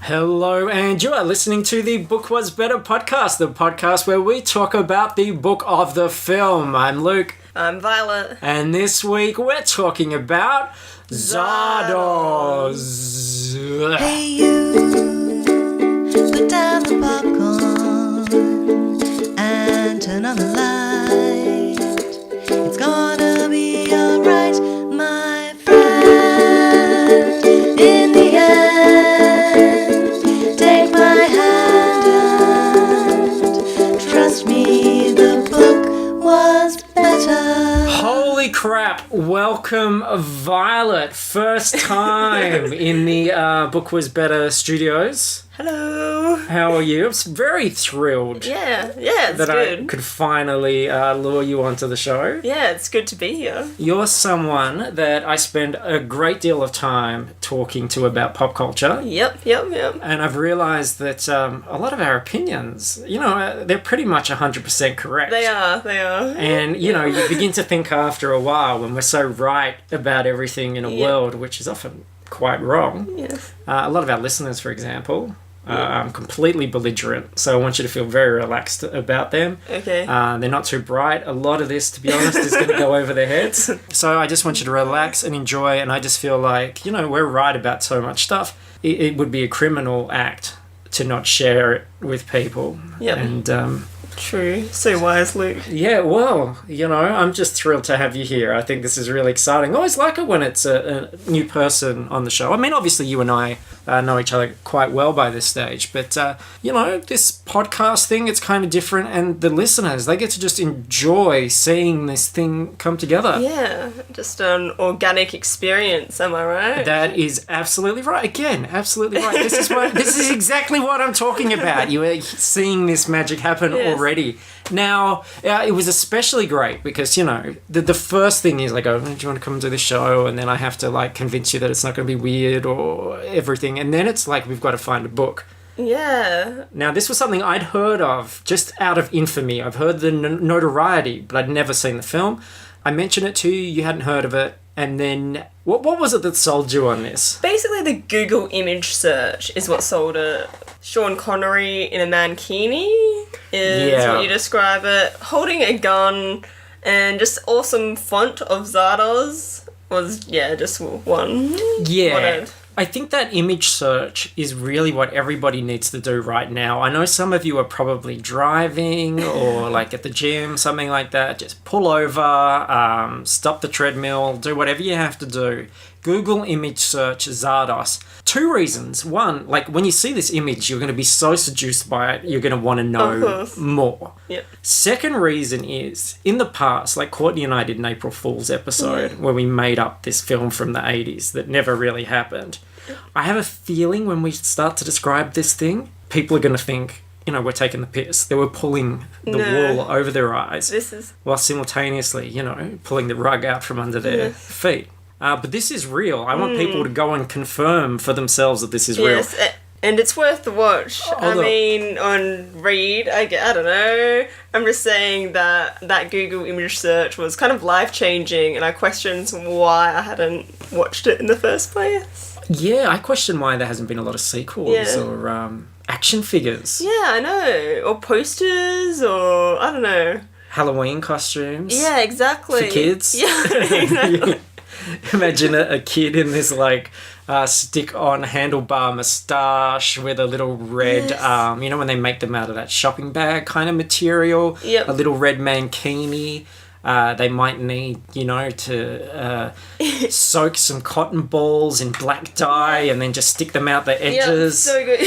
Hello, and you are listening to the Book Was Better podcast, the podcast where we talk about the book of the film. I'm Luke. I'm Violet. And this week we're talking about Zardoz. Hey you, put down the popcorn and turn on the light. It's gonna be alright, my friend. In the end, take my hand. Trust me, the book was better. Holy crap, welcome Violet. First time in the Book Was Better studios. Hello. How are you? I'm very thrilled Yeah, it's that good. I could finally lure you onto the show. Yeah, it's good to be here. You're someone that I spend a great deal of time talking to about pop culture. Yep. And I've realised that a lot of our opinions, they're pretty much 100% correct. They are. And, you begin to think after a while when we're so right about everything in a world which is often quite wrong. Yes. A lot of our listeners, for example, are completely belligerent, so I want you to feel very relaxed about them. Okay. They're not too bright. A lot of this, to be honest, is going to go over their heads. So I just want you to relax and enjoy, and I just feel like, we're right about so much stuff. It would be a criminal act to not share it with people. Yep. And, True. So wise, Luke. yeah, well, I'm just thrilled to have you here. I think this is really exciting. I always like it when it's a new person on the show. I mean, obviously you and I know each other quite well by this stage, but, this podcast thing, it's kind of different, and the listeners, they get to just enjoy seeing this thing come together. Yeah, just an organic experience, am I right? That is absolutely right. Again, absolutely right. This is exactly what I'm talking about. You are seeing this magic happen already. Now, it was especially great because, the first thing is like, oh, do you want to come to the show? And then I have to convince you that it's not going to be weird or everything. And then it's like, we've got to find a book. Yeah. Now, this was something I'd heard of just out of infamy. I've heard the notoriety, but I'd never seen the film. I mentioned it to you, you hadn't heard of it. And then, what was it that sold you on this? Basically, the Google image search is what sold it. Sean Connery in a mankini is what you describe it. Holding a gun and just awesome font of Zardoz was, just one. Yeah. I think that image search is really what everybody needs to do right now. I know some of you are probably driving or at the gym, something like that. Just pull over, stop the treadmill, do whatever you have to do. Google image search Zardoz. Two reasons. One, when you see this image, you're going to be so seduced by it, you're going to want to know more. Yep. Second reason is, in the past, Courtney and I did an April Fool's episode where we made up this film from the 80s that never really happened. I have a feeling when we start to describe this thing, people are going to think, we're taking the piss. They were pulling the wool over their eyes while simultaneously, pulling the rug out from under their feet. But this is real. I want people to go and confirm for themselves that this is real. And it's worth the watch. On read, I don't know. I'm just saying that Google image search was kind of life-changing, and I questioned why I hadn't watched it in the first place. Yeah, I question why there hasn't been a lot of sequels or action figures. Yeah, I know. Or posters, or I don't know. Halloween costumes. Yeah, exactly. For kids. Yeah, exactly. Imagine a kid in this stick-on handlebar moustache with a little red, when they make them out of that shopping bag kind of material. Yep. A little red mankini. They might need, to soak some cotton balls in black dye and then just stick them out the edges. Yeah, so good.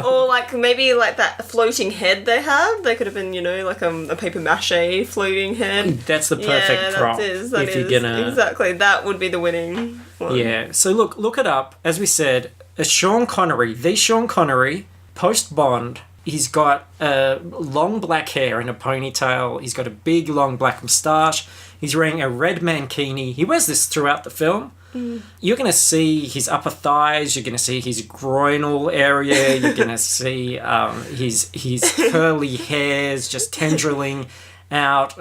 or maybe that floating head they have. They could have been, a paper mache floating head. That's the perfect prop. That is. Exactly, that would be the winning one. Yeah, so look it up. As we said, Sean Connery, post-Bond. He's got long black hair and a ponytail. He's got a big, long black moustache. He's wearing a red mankini. He wears this throughout the film. You're going to see his upper thighs. You're going to see his groinal area. You're going to see his curly hairs just tendriling out.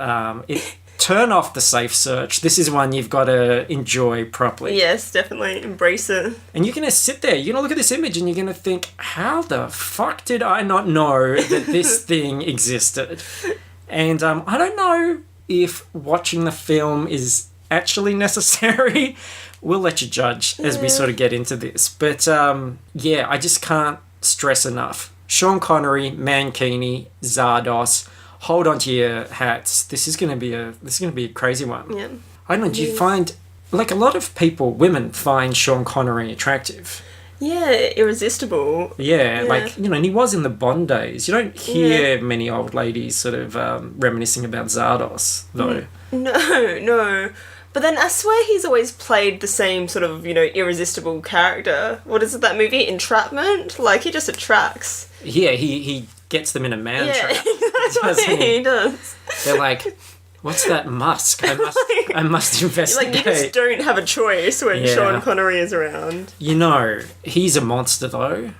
turn off the safe search. This is one you've got to enjoy properly. Yes, definitely. Embrace it. And you're going to sit there, you're going to look at this image and you're going to think, how the fuck did I not know that this thing existed? And I don't know if watching the film is actually necessary. We'll let you judge as we sort of get into this. But I just can't stress enough. Sean Connery, Mankini, Zardoz, hold on to your hats. This is going to be a crazy one. Yeah. I don't know, do you find, like, a lot of people, women find Sean Connery attractive? Yeah, irresistible. Yeah, like, you know, and he was in the Bond days. You don't hear many old ladies sort of reminiscing about Zardoz, though. No. But then I swear he's always played the same sort of, you know, irresistible character. What is it, that movie? Entrapment? Like, he just attracts. Yeah, he gets them in a man trap. Exactly. He does. They're like, what's that musk? I must investigate. Like, you just don't have a choice when Sean Connery is around. You know, he's a monster, though.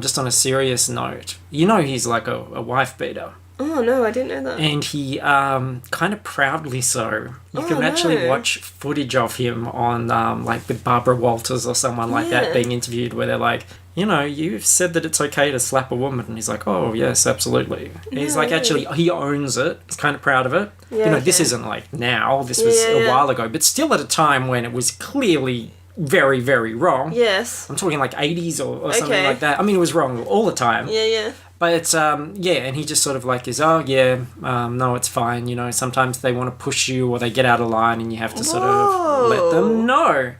Just on a serious note. You know he's like a wife beater. Oh, no, I didn't know that. And he, kind of proudly so. You can actually watch footage of him on, like, with Barbara Walters or someone like that being interviewed where they're like, you know, you've said that it's okay to slap a woman. And he's like, oh, yes, absolutely. And he's like, actually, he owns it. He's kind of proud of it. Yeah, you know, this isn't like now. This was a while ago. But still at a time when it was clearly very, very wrong. Yes. I'm talking like 80s or something like that. I mean, it was wrong all the time. Yeah. But it's, and he just sort of like is, no, it's fine. You know, sometimes they want to push you or they get out of line and you have to sort of let them know.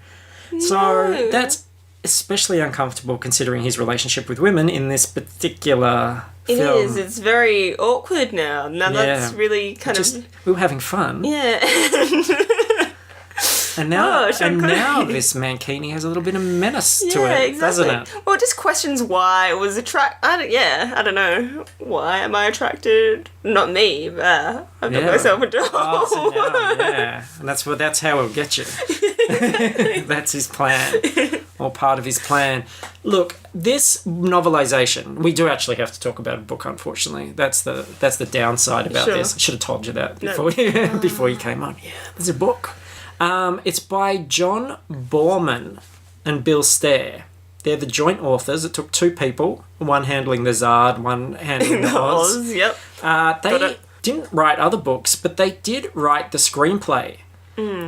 So that's especially uncomfortable considering his relationship with women in this particular film. It is. It's very awkward now. That's really kind of... We were having fun. Yeah. And now, this Mankini has a little bit of menace to it, doesn't it? Well, it just questions why it was I don't know. Why am I attracted? Not me, but I've got myself a doll. Oh, so now, and that's how he'll get you. That's his plan, or part of his plan. Look, this novelization, we do actually have to talk about a book. Unfortunately, that's the downside about this. I should have told you that before you came on. Yeah, there's a book. It's by John Borman and Bill Stair. They're the joint authors. It took two people, one handling the Zard, one handling the Oz. Yep. They didn't write other books, but they did write the screenplay.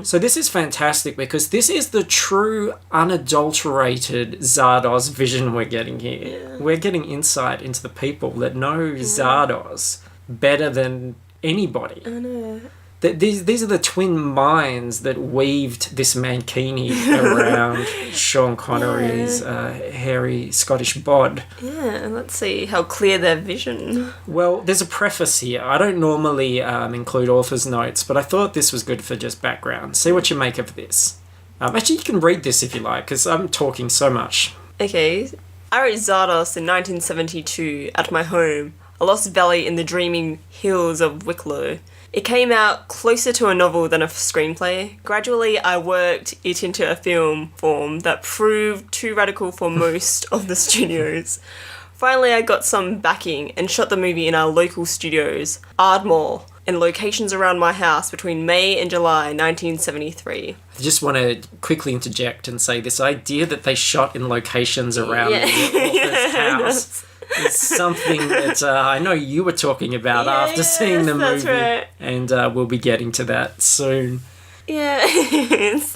So this is fantastic because this is the true, unadulterated Zardoz vision we're getting here. Yeah. We're getting insight into the people that know Zardoz better than anybody. I know. These are the twin minds that weaved this Mankini around Sean Connery's hairy Scottish bod. Yeah, let's see how clear their vision. Well, there's a preface here. I don't normally include author's notes, but I thought this was good for just background. See what you make of this. Actually, you can read this if you like, because I'm talking so much. Okay. I wrote Zardoz in 1972 at my home, a lost valley in the dreaming hills of Wicklow. It came out closer to a novel than a screenplay. Gradually, I worked it into a film form that proved too radical for most of the studios. Finally, I got some backing and shot the movie in our local studios, Ardmore, and locations around my house between May and July 1973. I just want to quickly interject and say this idea that they shot in locations around the author's house. It's something that I know you were talking about after seeing the movie. That's right. And we'll be getting to that soon. Yeah, it's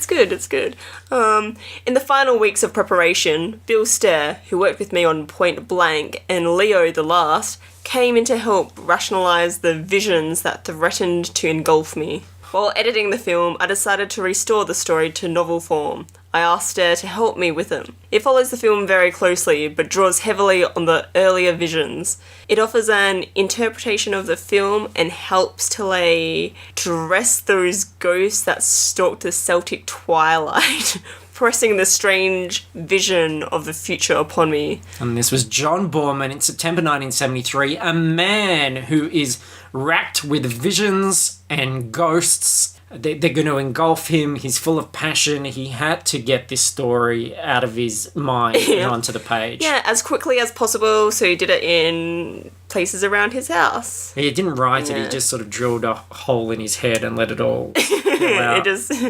good. In the final weeks of preparation, Bill Stair, who worked with me on Point Blank, and Leo the Last, came in to help rationalise the visions that threatened to engulf me. While editing the film, I decided to restore the story to novel form. I asked Stair to help me with it. It follows the film very closely, but draws heavily on the earlier visions. It offers an interpretation of the film and helps to rest those ghosts that stalk the Celtic twilight, pressing the strange vision of the future upon me. And this was John Borman in September 1973, a man who is racked with visions and ghosts they're going to engulf him. He's full of passion. He had to get this story out of his mind and onto the page. Yeah, as quickly as possible, so he did it in places around his house. He didn't write it, he just sort of drilled a hole in his head and let it all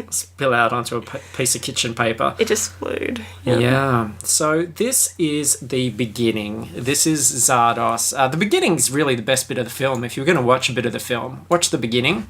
spill out onto a piece of kitchen paper. It just flowed. Yeah. So this is the beginning. This is Zardoz. The beginning's really the best bit of the film. If you're going to watch a bit of the film, watch the beginning.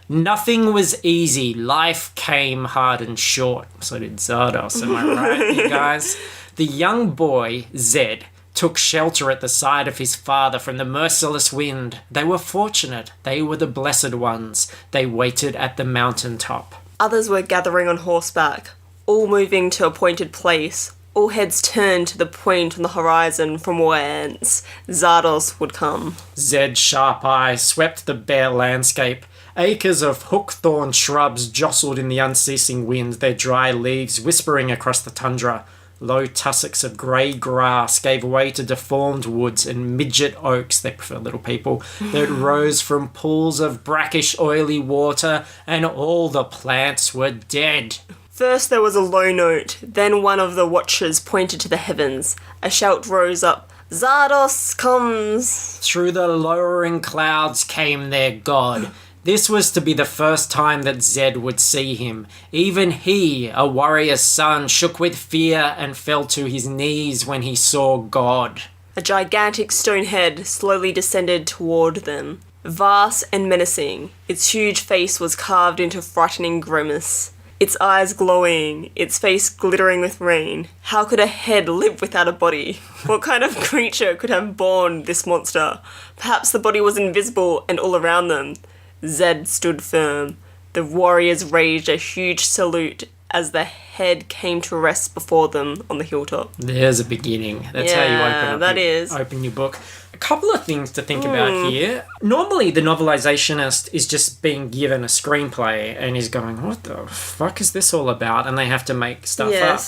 Nothing was easy. Life came hard and short. So did Zardoz, am I right, you guys? The young boy, Zed, took shelter at the side of his father from the merciless wind. They were fortunate. They were the blessed ones. They waited at the mountain top. Others were gathering on horseback, all moving to appointed place, all heads turned to the point on the horizon from whence Zardoz would come. Zed's sharp eye swept the bare landscape. Acres of hook-thorn shrubs jostled in the unceasing wind, their dry leaves whispering across the tundra. Low tussocks of grey grass gave way to deformed woods and midget oaks, they prefer little people, that rose from pools of brackish oily water, and all the plants were dead. First there was a low note, then one of the watchers pointed to the heavens. A shout rose up, "Zardoz comes!" Through the lowering clouds came their god. This was to be the first time that Zed would see him. Even he, a warrior's son, shook with fear and fell to his knees when he saw God. A gigantic stone head slowly descended toward them. Vast and menacing, its huge face was carved into frightening grimace. Its eyes glowing, its face glittering with rain. How could a head live without a body? What kind of creature could have born this monster? Perhaps the body was invisible and all around them. Zed stood firm. The warriors raised a huge salute as the head came to rest before them on the hilltop. There's a beginning. That's how you open your book. A couple of things to think about here. Normally, the novelizationist is just being given a screenplay and is going, what the fuck is this all about? And they have to make stuff up.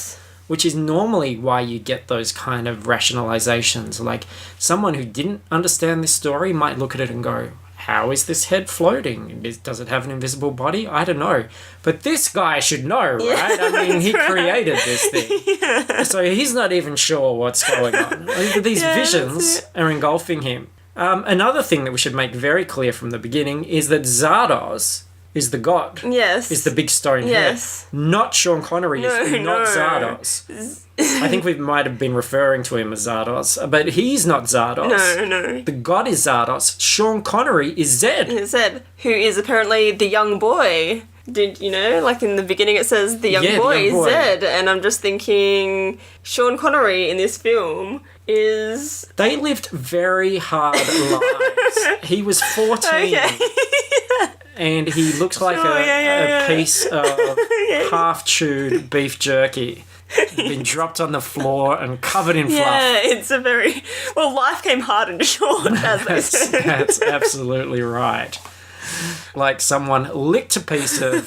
Which is normally why you get those kind of rationalizations. Like, someone who didn't understand this story might look at it and go, how is this head floating? Does it have an invisible body? I don't know. But this guy should know, right? I mean, he created this thing. So he's not even sure what's going on. These visions are engulfing him. Another thing that we should make very clear from the beginning is that Zardoz is the god. Yes. Is the big stone head. Not Sean Connery. Not Zardoz. I think we might have been referring to him as Zardoz, but he's not Zardoz. No. The god is Zardoz. Sean Connery is Zed. Zed, who is apparently the young boy. Did you know, like in the beginning it says the young boy is Zed, and I'm just thinking Sean Connery in this film is... They lived very hard lives. He was 14. And he looks like a piece of half-chewed beef jerky. Been dropped on the floor and covered in fluff. Yeah, it's a very... Well, life came hard and short, as they said. That's absolutely right. Like someone licked a piece of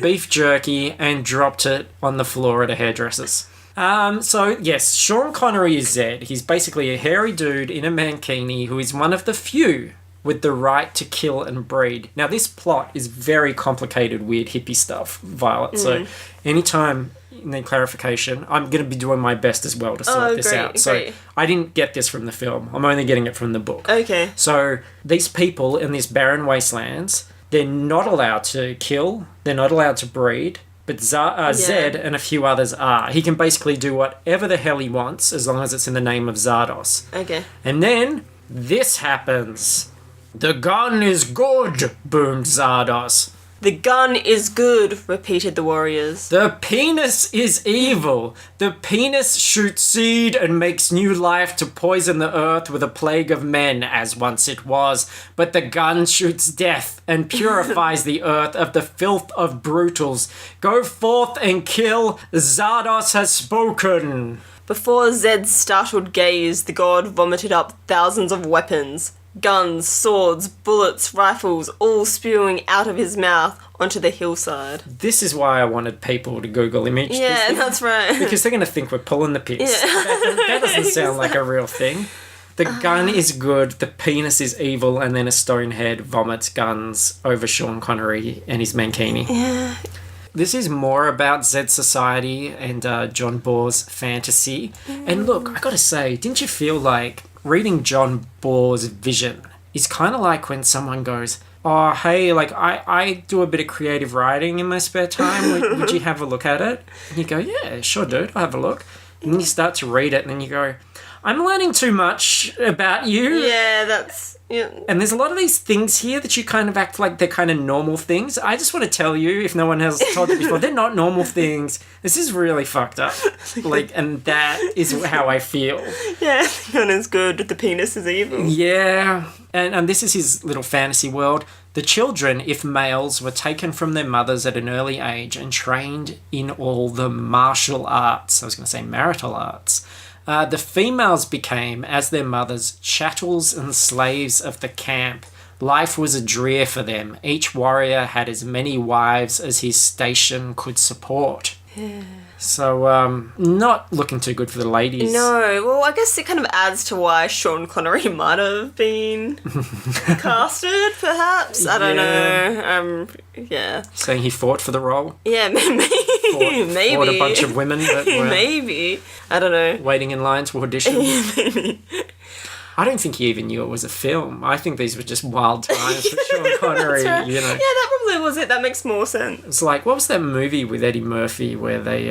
beef jerky and dropped it on the floor at a hairdresser's. So, yes, Sean Connery is Zed. He's basically a hairy dude in a mankini who is one of the few with the right to kill and breed. Now, this plot is very complicated, weird hippie stuff, Violet. So, anytime you need clarification, I'm going to be doing my best as well to sort this out. So, I didn't get this from the film. I'm only getting it from the book. Okay. So, these people in these barren wastelands, they're not allowed to kill, they're not allowed to breed, but Zed and a few others are. He can basically do whatever the hell he wants as long as it's in the name of Zardoz. Okay. And then this happens. The gun is good, boomed Zardoz. The gun is good, repeated the warriors. The penis is evil. The penis shoots seed and makes new life to poison the earth with a plague of men, as once it was. But the gun shoots death and purifies the earth of the filth of brutals. Go forth and kill. Zardoz has spoken. Before Zed's startled gaze, the god vomited up thousands of weapons. Guns, swords, bullets, rifles, all spewing out of his mouth onto the hillside. This is why I wanted people to Google image this. Yeah, that's right. Because they're going to think we're pulling the piss. Yeah. That doesn't sound like a real thing. The gun is good, the penis is evil, and then a stone head vomits guns over Sean Connery and his mankini. Yeah. This is more about Zed Society and John Bohr's fantasy. And look, I gotta say, didn't you feel like reading John Bohr's vision is kind of like when someone goes, oh, hey, like, I do a bit of creative writing in my spare time. Would you have a look at it? And you go, yeah, sure, dude, I'll have a look. And then you start to read it, and then you go, I'm learning too much about you. Yeah, that's... Yeah. And there's a lot of these things here that you kind of act like they're kind of normal things. I just want to tell you, if no one has told you before, they're not normal things. This is really fucked up. Like, and that is how I feel. Yeah, the gun is good, the penis is evil. Yeah. And this is his little fantasy world. The children, if males, were taken from their mothers at an early age and trained in all the martial arts. I was going to say marital arts. The females became, as their mothers, chattels and slaves of the camp. Life was a drear for them. Each warrior had as many wives as his station could support. So, not looking too good for the ladies. No, well, I guess it kind of adds to why Sean Connery might have been casted, perhaps. I don't know. Yeah. Saying he fought for the role? Yeah, maybe. Fought a bunch of women that were maybe. I don't know. waiting in line to audition. Maybe. I don't think he even knew it was a film. I think these were just wild times for Sean Connery, Right. you know. Yeah, that probably was it. That makes more sense. It's like, what was that movie with Eddie Murphy where they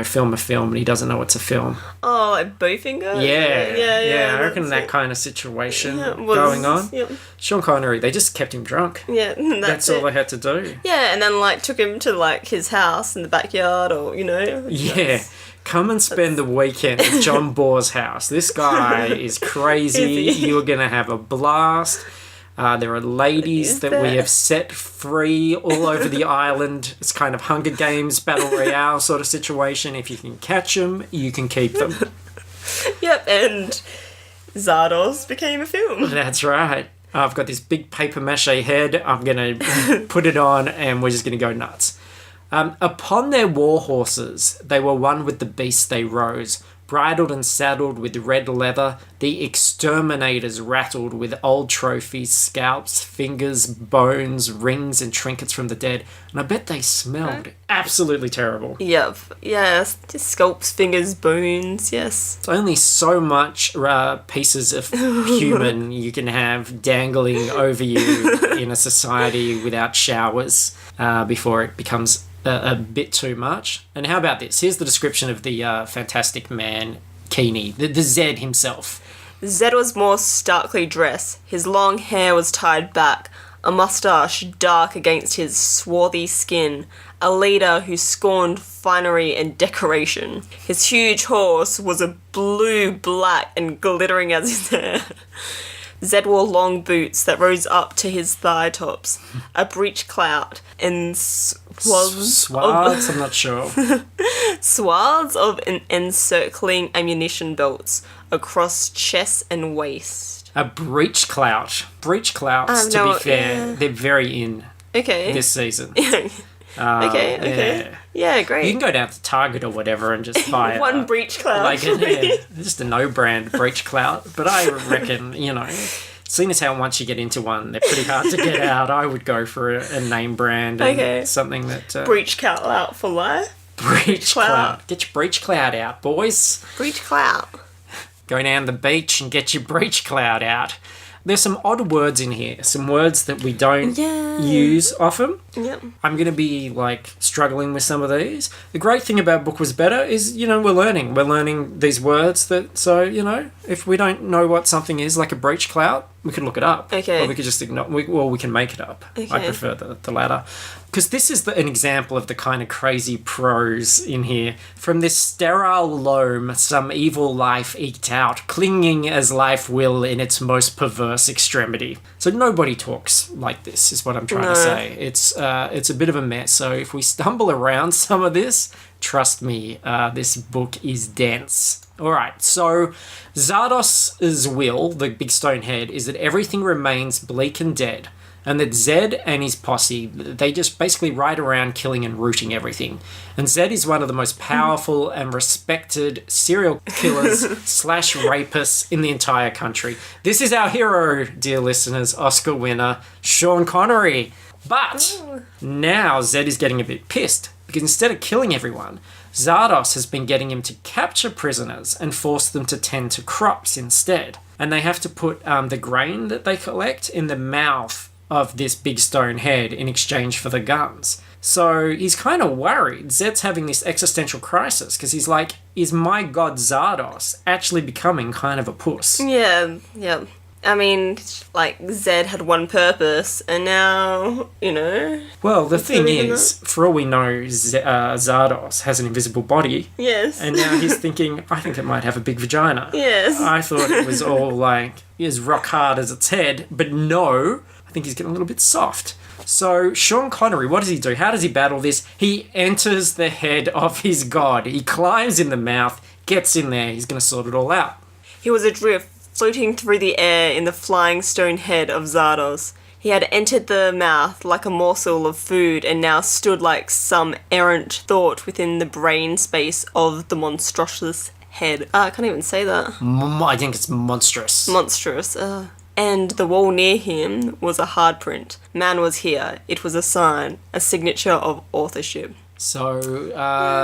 film a film and he doesn't know it's a film? Oh, like Bowfinger? Yeah. I reckon that's that it. kind of situation Yeah, it was- going on. Yep. Sean Connery, they just kept him drunk. Yeah, That's all they had to do. Yeah, and then like took him to like his house in the backyard, or you know. Yeah. Come and spend the weekend at John Bohr's house. This guy is crazy. Is he? You're going to have a blast. There are ladies Is that we there? have set free all over the island. It's kind of Hunger Games, Battle Royale sort of situation. If you can catch them, you can keep them. Yep, and Zardoz became a film. That's right. I've got this big paper mache head. I'm going to put it on and we're just going to go nuts. Upon their war horses, they were one with the beast they rose. Bridled and saddled with red leather, the exterminators rattled with old trophies, scalps, fingers, bones, rings, and trinkets from the dead. And I bet they smelled absolutely terrible. Yep, yes, just scalps, fingers, bones, yes. It's only so much pieces of human you can have dangling over you in a society without showers before it becomes a bit too much. And how about this? Here's the description of the fantastic man, Keeney, the Zed himself. Zed was more starkly dressed. His long hair was tied back, a moustache dark against his swarthy skin, a leader who scorned finery and decoration. His huge horse was a blue, black, and glittering as his hair. Zed wore long boots that rose up to his thigh tops, a breech clout, and Swords? I'm not sure. swaths of encircling ammunition belts across chest and waist. A breech clout. Breech clouts, to be fair, they're very in Okay. this season. Okay. Yeah, great. You can go down to Target or whatever and just buy One breech clout. like just a no-brand breech clout. But I reckon, seeing as how once you get into one, they're pretty hard to get out. I would go for a name brand and something that breech clout out for life. breech clout. Get your breech clout out, boys. Breech clout. Go down the beach and get your breech clout out. There's some odd words in here, some words that we don't use often. Yep. I'm going to be, struggling with some of these. The great thing about Book Was Better is, we're learning. We're learning these words so, if we don't know what something is, like a breech clout, we could look it up. Okay. Or we could just ignore, we can make it up. Okay. I prefer the latter. Because this is an example of the kind of crazy prose in here. From this sterile loam, some evil life eked out, clinging as life will in its most perverse extremity. So nobody talks like this, is what I'm trying to say. It's a bit of a mess. So if we stumble around some of this, trust me, this book is dense. All right, so Zardoz's will, the big stone head, is that everything remains bleak and dead. and that Zed and his posse, they just basically ride around killing and rooting everything. And Zed is one of the most powerful and respected serial killers slash rapists in the entire country. This is our hero, dear listeners, Oscar winner, Sean Connery. But now Zed is getting a bit pissed, because instead of killing everyone, Zardoz has been getting him to capture prisoners and force them to tend to crops instead. And they have to put the grain that they collect in the mouth of this big stone head in exchange for the guns. So he's kind of worried. Zed's having this existential crisis because he's like, is my god Zardoz actually becoming kind of a puss? Yeah. I mean, like, Zed had one purpose, and now, Well, the thing is, for all we know, Zardoz has an invisible body. Yes. And now he's thinking, I think it might have a big vagina. Yes. I thought it was all, like, as rock hard as its head, but no, I think he's getting a little bit soft. So, Sean Connery, what does he do? How does he battle this? He enters the head of his god. He climbs in the mouth, gets in there, he's going to sort it all out. He was adrift, floating through the air in the flying stone head of Zardoz. He had entered the mouth like a morsel of food and now stood like some errant thought within the brain space of the monstrous head. I can't even say that. I think it's monstrous. Monstrous. And the wall near him was a hard print. Man was here. It was a sign, a signature of authorship. So,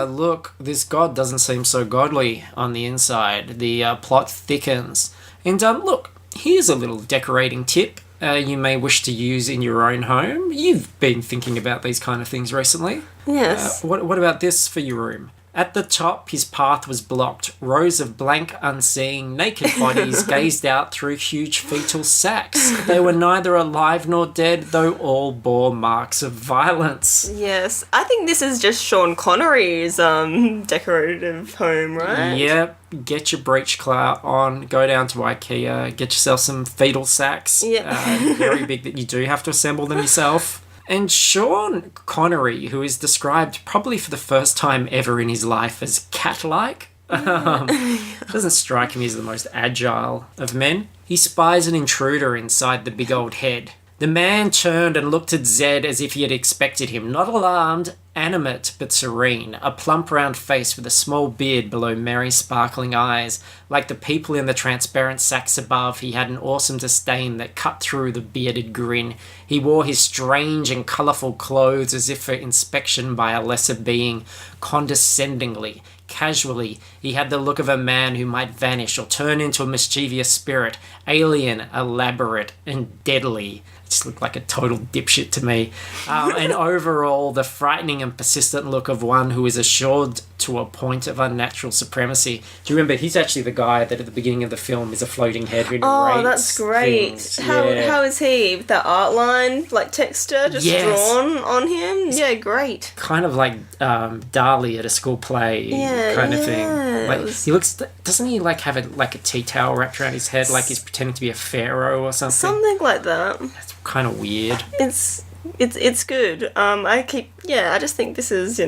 look, this god doesn't seem so godly on the inside. The plot thickens. And look, here's a little decorating tip you may wish to use in your own home. You've been thinking about these kind of things recently. Yes. What about this for your room? At the top, his path was blocked. Rows of blank, unseeing, naked bodies gazed out through huge fetal sacks. They were neither alive nor dead, though all bore marks of violence. Yes. I think this is just Sean Connery's decorative home, right? Yep. Get your breech clout on, go down to IKEA, get yourself some fetal sacks. Yeah. Very big that you do have to assemble them yourself. And Sean Connery, who is described probably for the first time ever in his life as cat-like, doesn't strike me as the most agile of men. He spies an intruder inside the big old head. The man turned and looked at Zed as if he had expected him, not alarmed, animate but serene, a plump round face with a small beard below merry sparkling eyes. Like the people in the transparent sacks above, he had an awesome disdain that cut through the bearded grin. He wore his strange and colourful clothes as if for inspection by a lesser being, condescendingly, casually. He had the look of a man who might vanish or turn into a mischievous spirit, alien, elaborate, and deadly. Just looked like a total dipshit to me. And overall, the frightening and persistent look of one who is assured to a point of unnatural supremacy. Do you remember, he's actually the guy that at the beginning of the film is a floating head who narrates. Oh, that's great. Things. How is he? With that art line, like texture just drawn on him? Yeah, great. Kind of like Dali at a school play kind of thing. Like, he looks, doesn't he like have a tea towel wrapped around his head like he's pretending to be a pharaoh or something? Something like that. That's kind of weird. It's good. I just think this is,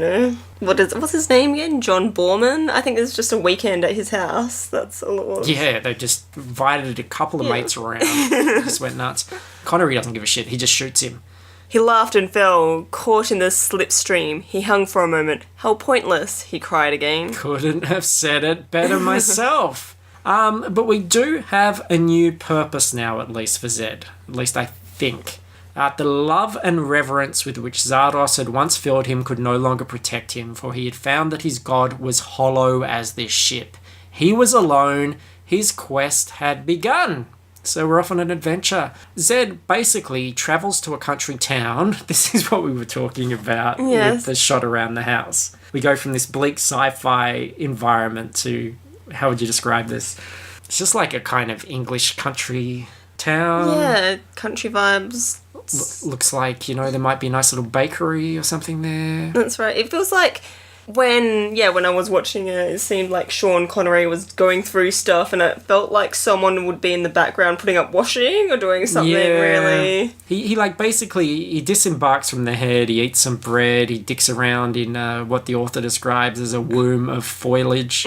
what's his name again? John Borman? I think it's just a weekend at his house. That's a lot. Yeah, they just invited a couple of mates around. Just went nuts. Connery doesn't give a shit. He just shoots him. He laughed and fell, caught in the slipstream. He hung for a moment. How pointless, he cried again. Couldn't have said it better myself. But we do have a new purpose now, at least for Zed. At least I think. The love and reverence with which Zardoz had once filled him could no longer protect him, for he had found that his god was hollow as this ship. He was alone. His quest had begun. So we're off on an adventure. Zed basically travels to a country town. This is what we were talking about with the shot around the house. We go from this bleak sci-fi environment to, how would you describe this? It's just like a kind of English country town. Yeah, country vibes. Looks like, there might be a nice little bakery or something there. That's right. It feels like when I was watching it seemed like Sean Connery was going through stuff and it felt like someone would be in the background putting up washing or doing something really. He basically, he disembarks from the head, he eats some bread, he dicks around in what the author describes as a womb of foliage.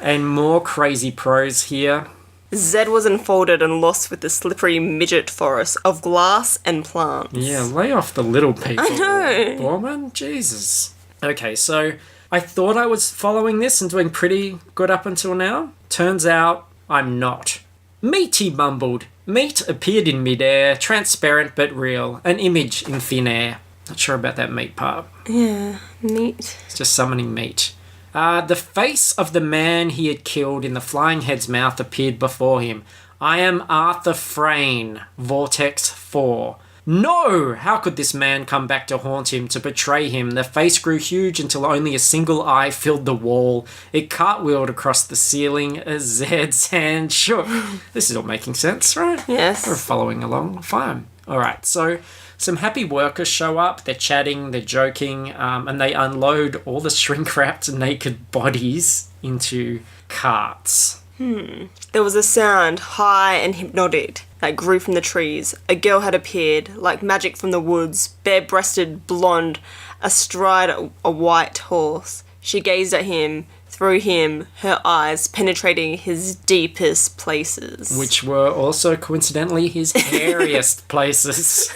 And more crazy prose here. Zed was enfolded and lost with the slippery midget forest of glass and plants. Yeah, lay off the little people. I know. Borman, Jesus. Okay, so I thought I was following this and doing pretty good up until now. Turns out I'm not. Meat, he mumbled. Meat appeared in midair, transparent but real. An image in thin air. Not sure about that meat part. Yeah, meat. It's just summoning meat. The face of the man he had killed in the flying head's mouth appeared before him. I am Arthur Frayne, Vortex 4. No! How could this man come back to haunt him, to betray him? The face grew huge until only a single eye filled the wall. It cartwheeled across the ceiling as Zed's hand shook. This is all making sense, right? Yes. We're following along. Fine. Alright, so some happy workers show up. They're chatting, they're joking, and they unload all the shrink-wrapped naked bodies into carts. There was a sound, high and hypnotic, that grew from the trees. A girl had appeared, like magic from the woods, bare-breasted, blonde, astride a white horse. She gazed at him, through him, her eyes penetrating his deepest places. Which were also, coincidentally, his hairiest places.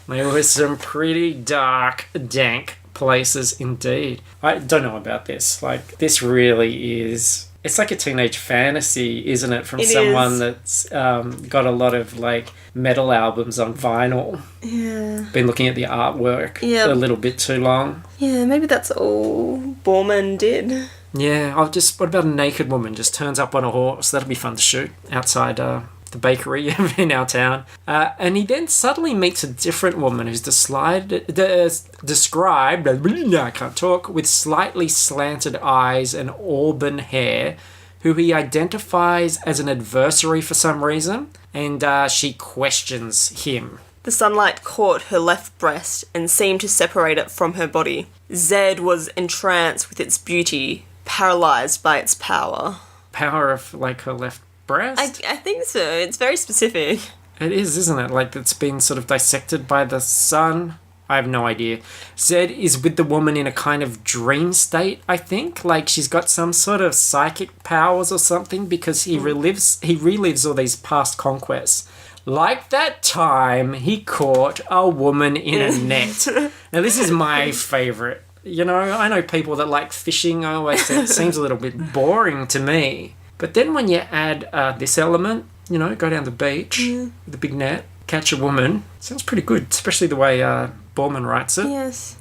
There were some pretty dark, dank places indeed. I don't know about this. Like, this really is... It's like a teenage fantasy, isn't it? From someone that's got a lot of, like, metal albums on vinyl. Yeah. Been looking at the artwork a little bit too long. Yeah, maybe that's all Borman did. Yeah, what about a naked woman just turns up on a horse? That'll be fun to shoot outside the bakery in our town. And he then suddenly meets a different woman who's described, I can't talk, with slightly slanted eyes and auburn hair, who he identifies as an adversary for some reason, and she questions him. The sunlight caught her left breast and seemed to separate it from her body. Zed was entranced with its beauty, paralysed by its power. Power of, like, her left breast? I think so. It's very specific. It is, isn't it? Like, it's been sort of dissected by the sun. I have no idea. Zed is with the woman in a kind of dream state, I think. Like, she's got some sort of psychic powers or something because he relives all these past conquests. Like that time he caught a woman in a net. Now, this is my favourite. You know, I know people that like fishing. I always say it seems a little bit boring to me. But then when you add this element, you know, go down the beach with a big net, catch a woman, sounds pretty good, especially the way Borman writes it. Yes.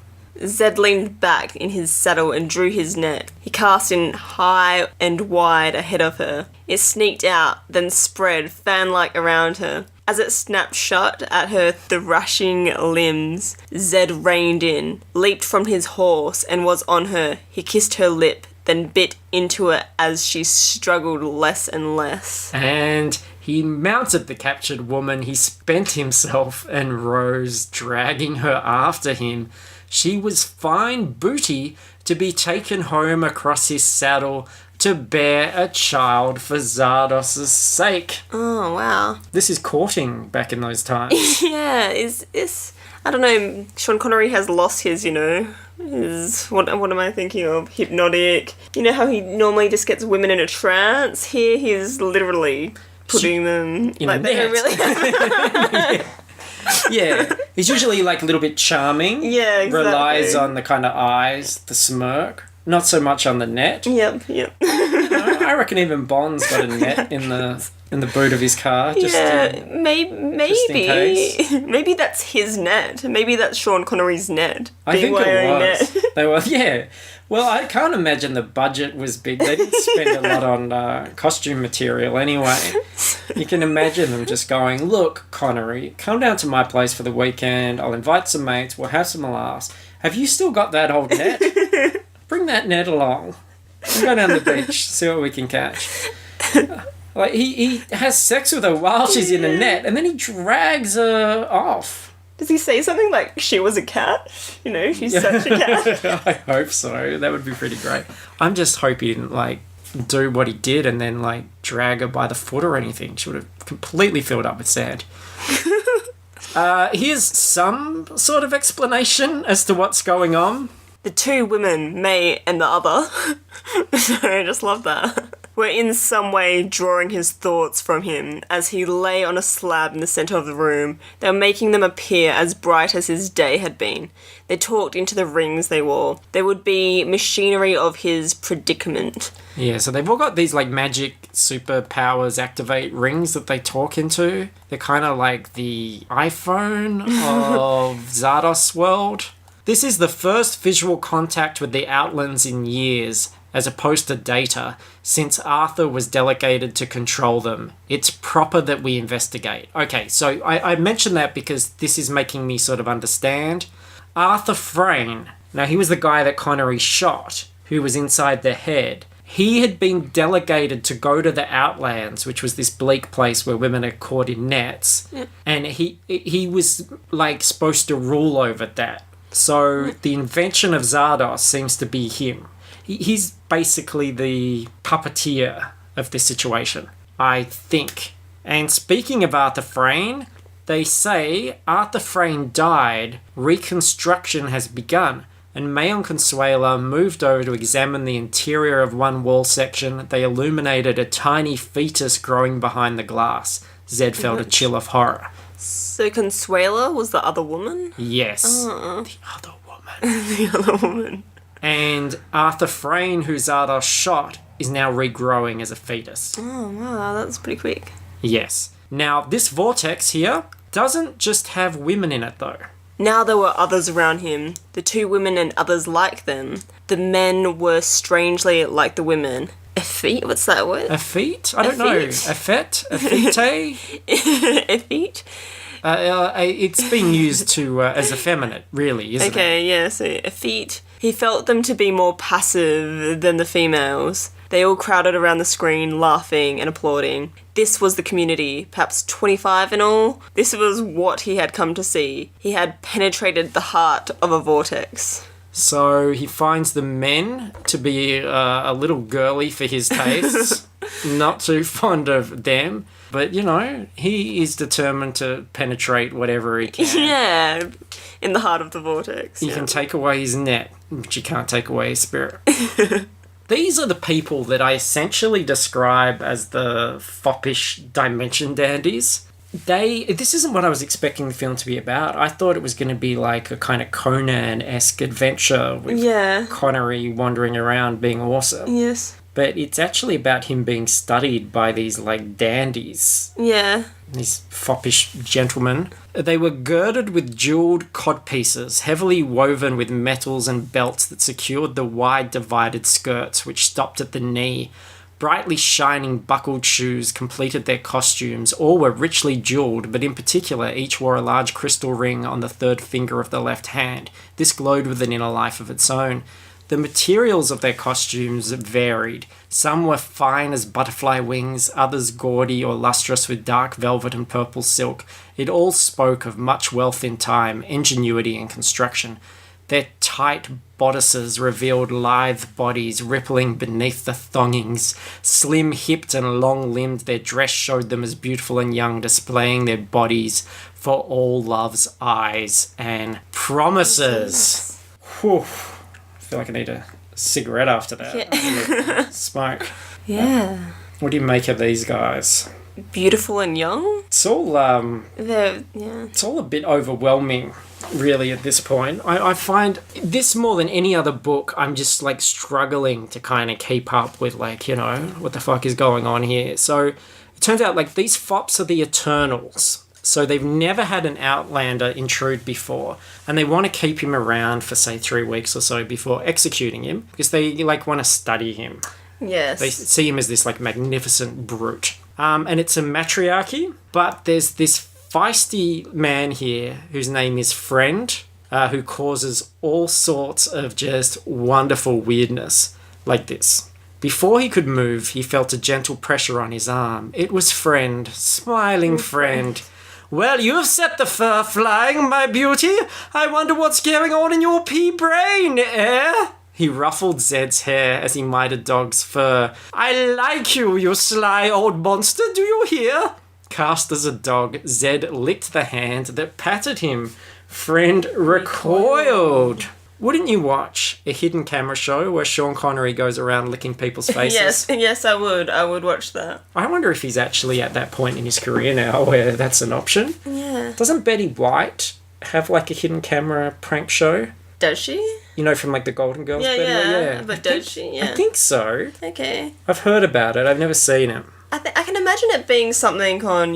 Zed leaned back in his saddle and drew his net. He cast in high and wide ahead of her. It sneaked out, then spread fan-like around her. As it snapped shut at her thrashing limbs, Zed reined in, leaped from his horse, and was on her. He kissed her lip, then bit into it as she struggled less and less. And he mounted the captured woman. He spent himself and rose, dragging her after him. She was fine booty to be taken home across his saddle to bear a child for Zardoz's sake. Oh, wow. This is courting back in those times. Yeah, is I don't know, Sean Connery has lost his, you know, what am I thinking of? Hypnotic. You know how he normally just gets women in a trance? Here he's literally putting them in like a they net. don't really Yeah. He's usually like a little bit charming. Yeah, exactly. Relies on the kind of eyes, the smirk. Not so much on the net. Yep. I reckon even Bond's got a net in the boot of his car. Just maybe just in case. maybe that's his net. Maybe that's Sean Connery's net. I think it was. Net. They were, yeah. Well, I can't imagine the budget was big. They didn't spend a lot on costume material anyway. You can imagine them just going, look, Connery, come down to my place for the weekend. I'll invite some mates. We'll have some laughs. Have you still got that old net? Bring that net along. We'll go down the beach, see what we can catch. Like, he has sex with her while she's in the net, and then he drags her off. Does he say something like, she was a cat? You know, she's such a cat. I hope so. That would be pretty great. I'm just hoping he didn't, like, do what he did and then, like, drag her by the foot or anything. She would have completely filled up with sand. Here's some sort of explanation as to what's going on. The two women, May and the other. So I just love that. were in some way drawing his thoughts from him as he lay on a slab in the centre of the room. They were making them appear as bright as his day had been. They talked into the rings they wore. They would be machinery of his predicament. Yeah, so they've all got these like magic superpowers activate rings that they talk into. They're kind of like the iPhone of Zardoz world. This is the first visual contact with the Outlands in years, as opposed to data, since Arthur was delegated to control them. It's proper that we investigate. Okay, so I mentioned that because this is making me sort of understand. Arthur Frayne, now he was the guy that Connery shot, who was inside the head. He had been delegated to go to the Outlands, which was this bleak place where women are caught in nets. Yeah. And he was like supposed to rule over that. So the invention of Zardoz seems to be him. He's basically the puppeteer of this situation, I think. And speaking of Arthur Frayne, they say Arthur Frayne died, reconstruction has begun, and May and Consuela moved over to examine the interior of one wall section. They illuminated a tiny fetus growing behind the glass. Zed felt a chill of horror. So Consuela was the other woman? Yes. The other woman. The other woman. And Arthur Frayne, who Zardoz shot, is now regrowing as a fetus. Oh, wow, that's pretty quick. Yes. Now, this vortex here doesn't just have women in it, though. Now there were others around him, the two women and others like them. The men were strangely like the women. Effete? What's that word? Effete? I don't know. Effete? Effete? Effete? It's being used to as effeminate, really, isn't it? Okay, yeah, so effete. He felt them to be more passive than the females. They all crowded around the screen, laughing and applauding. This was the community, perhaps 25 in all. This was what he had come to see. He had penetrated the heart of a vortex. So he finds the men to be a little girly for his tastes, not too fond of them. But, you know, he is determined to penetrate whatever he can. Yeah, in the heart of the vortex. You can take away his net, but you can't take away his spirit. These are the people that I essentially describe as the foppish dimension dandies. This isn't what I was expecting the film to be about. I thought it was going to be like a kind of Conan-esque adventure with Connery wandering around being awesome. Yes. But it's actually about him being studied by these, like, dandies. Yeah. These foppish gentlemen. They were girded with jewelled codpieces, heavily woven with metals and belts that secured the wide divided skirts, which stopped at the knee. Brightly shining buckled shoes completed their costumes. All were richly jewelled, but in particular each wore a large crystal ring on the third finger of the left hand. This glowed with an inner life of its own. The materials of their costumes varied. Some were fine as butterfly wings, others gaudy or lustrous with dark velvet and purple silk. It all spoke of much wealth in time, ingenuity and construction. Their tight bodices revealed lithe bodies rippling beneath the thongings. Slim-hipped and long-limbed, their dress showed them as beautiful and young, displaying their bodies for all love's eyes and promises. Whew. I feel like I need a cigarette after that. Yeah. Smoke. Yeah. What do you make of these guys? Beautiful and young? It's all it's all a bit overwhelming, really, at this point. I find this more than any other book, I'm just like struggling to kind of keep up with, like, you know, what the fuck is going on here. So it turns out like these fops are the Eternals. So they've never had an Outlander intrude before, and they want to keep him around for, say, 3 weeks or so before executing him, because they, like, want to study him. Yes. They see him as this, like, magnificent brute. And it's a matriarchy, but there's this feisty man here whose name is Friend, who causes all sorts of just wonderful weirdness, like this. Before he could move, he felt a gentle pressure on his arm. It was Friend, smiling Friend. Well, you've set the fur flying, my beauty. I wonder what's going on in your pea brain, eh? He ruffled Zed's hair as he might a dog's fur. I like you, you sly old monster, do you hear? Cast as a dog, Zed licked the hand that patted him. Friend recoiled. Wouldn't you watch a hidden camera show where Sean Connery goes around licking people's faces? Yes, I would. I would watch that. I wonder if he's actually at that point in his career now where that's an option. Yeah. Doesn't Betty White have like a hidden camera prank show? Does she? You know, from like the Golden Girls video? Yeah. But does she? Yeah. I think so. Okay. I've heard about it. I've never seen it. I can imagine it being something on,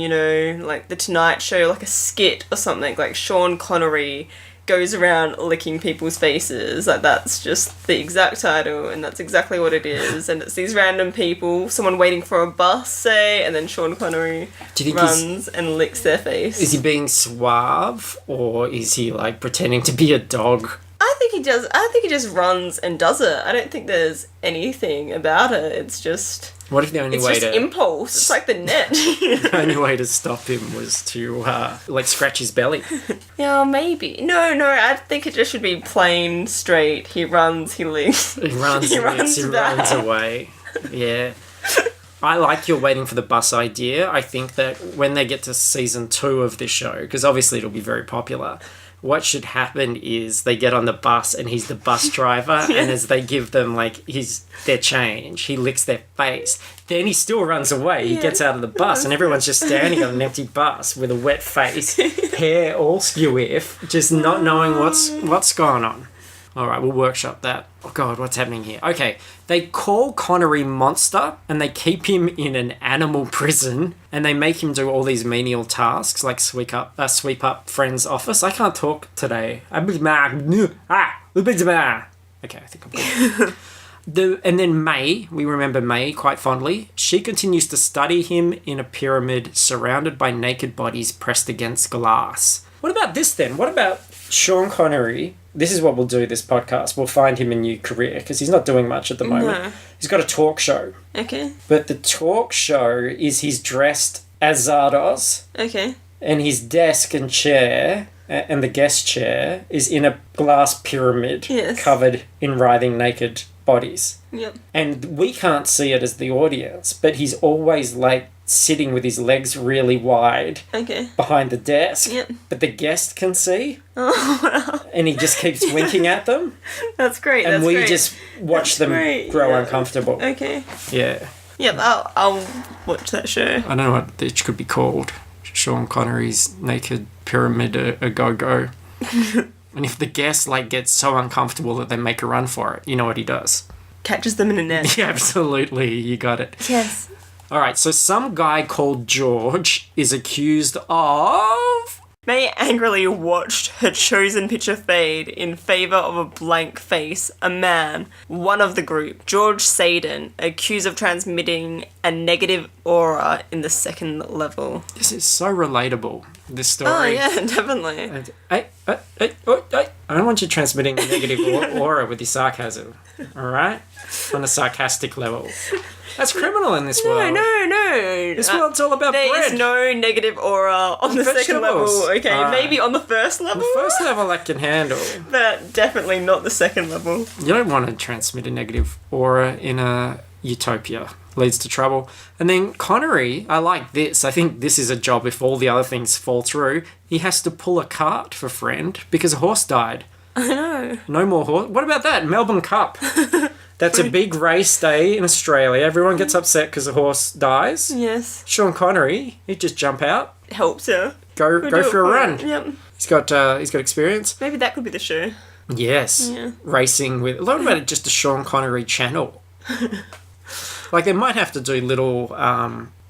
like The Tonight Show, like a skit or something, like Sean Connery goes around licking people's faces. Like, that's just the exact title, and that's exactly what it is. And it's these random people, someone waiting for a bus, say, and then Sean Connery runs and licks their face. Is he being suave, or is he, like, pretending to be a dog? I think he does. I think he just runs and does it. I don't think there's anything about it. It's just... What if the only way to... It's just impulse. It's like the net. The only way to stop him was to, scratch his belly. Yeah, maybe. No, I think it just should be plain, straight. He runs, he licks. He runs, he runs away. Yeah. I like your waiting for the bus idea. I think that when they get to season 2 of this show, because obviously it'll be very popular, what should happen is they get on the bus and he's the bus driver, and as they give them their change, he licks their face. Then he still runs away. He gets out of the bus and everyone's just standing on an empty bus with a wet face, hair all skew-if, just not knowing what's going on. All right, we'll workshop that. Oh, God, what's happening here? Okay, they call Connery Monster, and they keep him in an animal prison, and they make him do all these menial tasks, like sweep up friend's office. I can't talk today. Okay, I think I'm good. And then May, we remember May quite fondly. She continues to study him in a pyramid surrounded by naked bodies pressed against glass. What about this then? What about Sean Connery? This is what we'll do this podcast. We'll find him a new career because he's not doing much at the moment. No. He's got a talk show. Okay. But the talk show is he's dressed as Zardoz. Okay. And his desk and chair and the guest chair is in a glass pyramid covered in writhing naked bodies. Yep. And we can't see it as the audience, but he's always like sitting with his legs really wide behind the desk, but the guest can see. Oh, wow. And he just keeps winking at them. That's great. And we just watch them grow uncomfortable. Okay. Yeah. Yep, I'll watch that show. I don't know what it could be called. Sean Connery's Naked Pyramid a Go-Go. And if the guest gets so uncomfortable that they make a run for it, you know what he does? Catches them in a net. Yeah, absolutely. You got it. Yes. All right, so some guy called George is accused of... May angrily watched her chosen picture fade in favour of a blank face, a man, one of the group, George Sadin, accused of transmitting a negative aura in the second level. This is so relatable, this story. Oh, yeah, definitely. I don't want you transmitting a negative aura with your sarcasm, all right? On a sarcastic level. That's criminal in this world. No. This world's all about bread. There is no negative aura on the second level. Okay, maybe on the first level. The first level I can handle. But definitely not the second level. You don't want to transmit a negative aura in a utopia. Leads to trouble. And then Connery, I like this. I think this is a job if all the other things fall through. He has to pull a cart for friend because a horse died. I know. No more horse. What about that? Melbourne Cup. That's a big race day in Australia. Everyone gets upset because a horse dies. Yes. Sean Connery, he'd just jump out. Helps her. Go for a run. Yep. He's got experience. Maybe that could be the show. Yes. Yeah. Racing with... What about just a Sean Connery channel? They might have to do little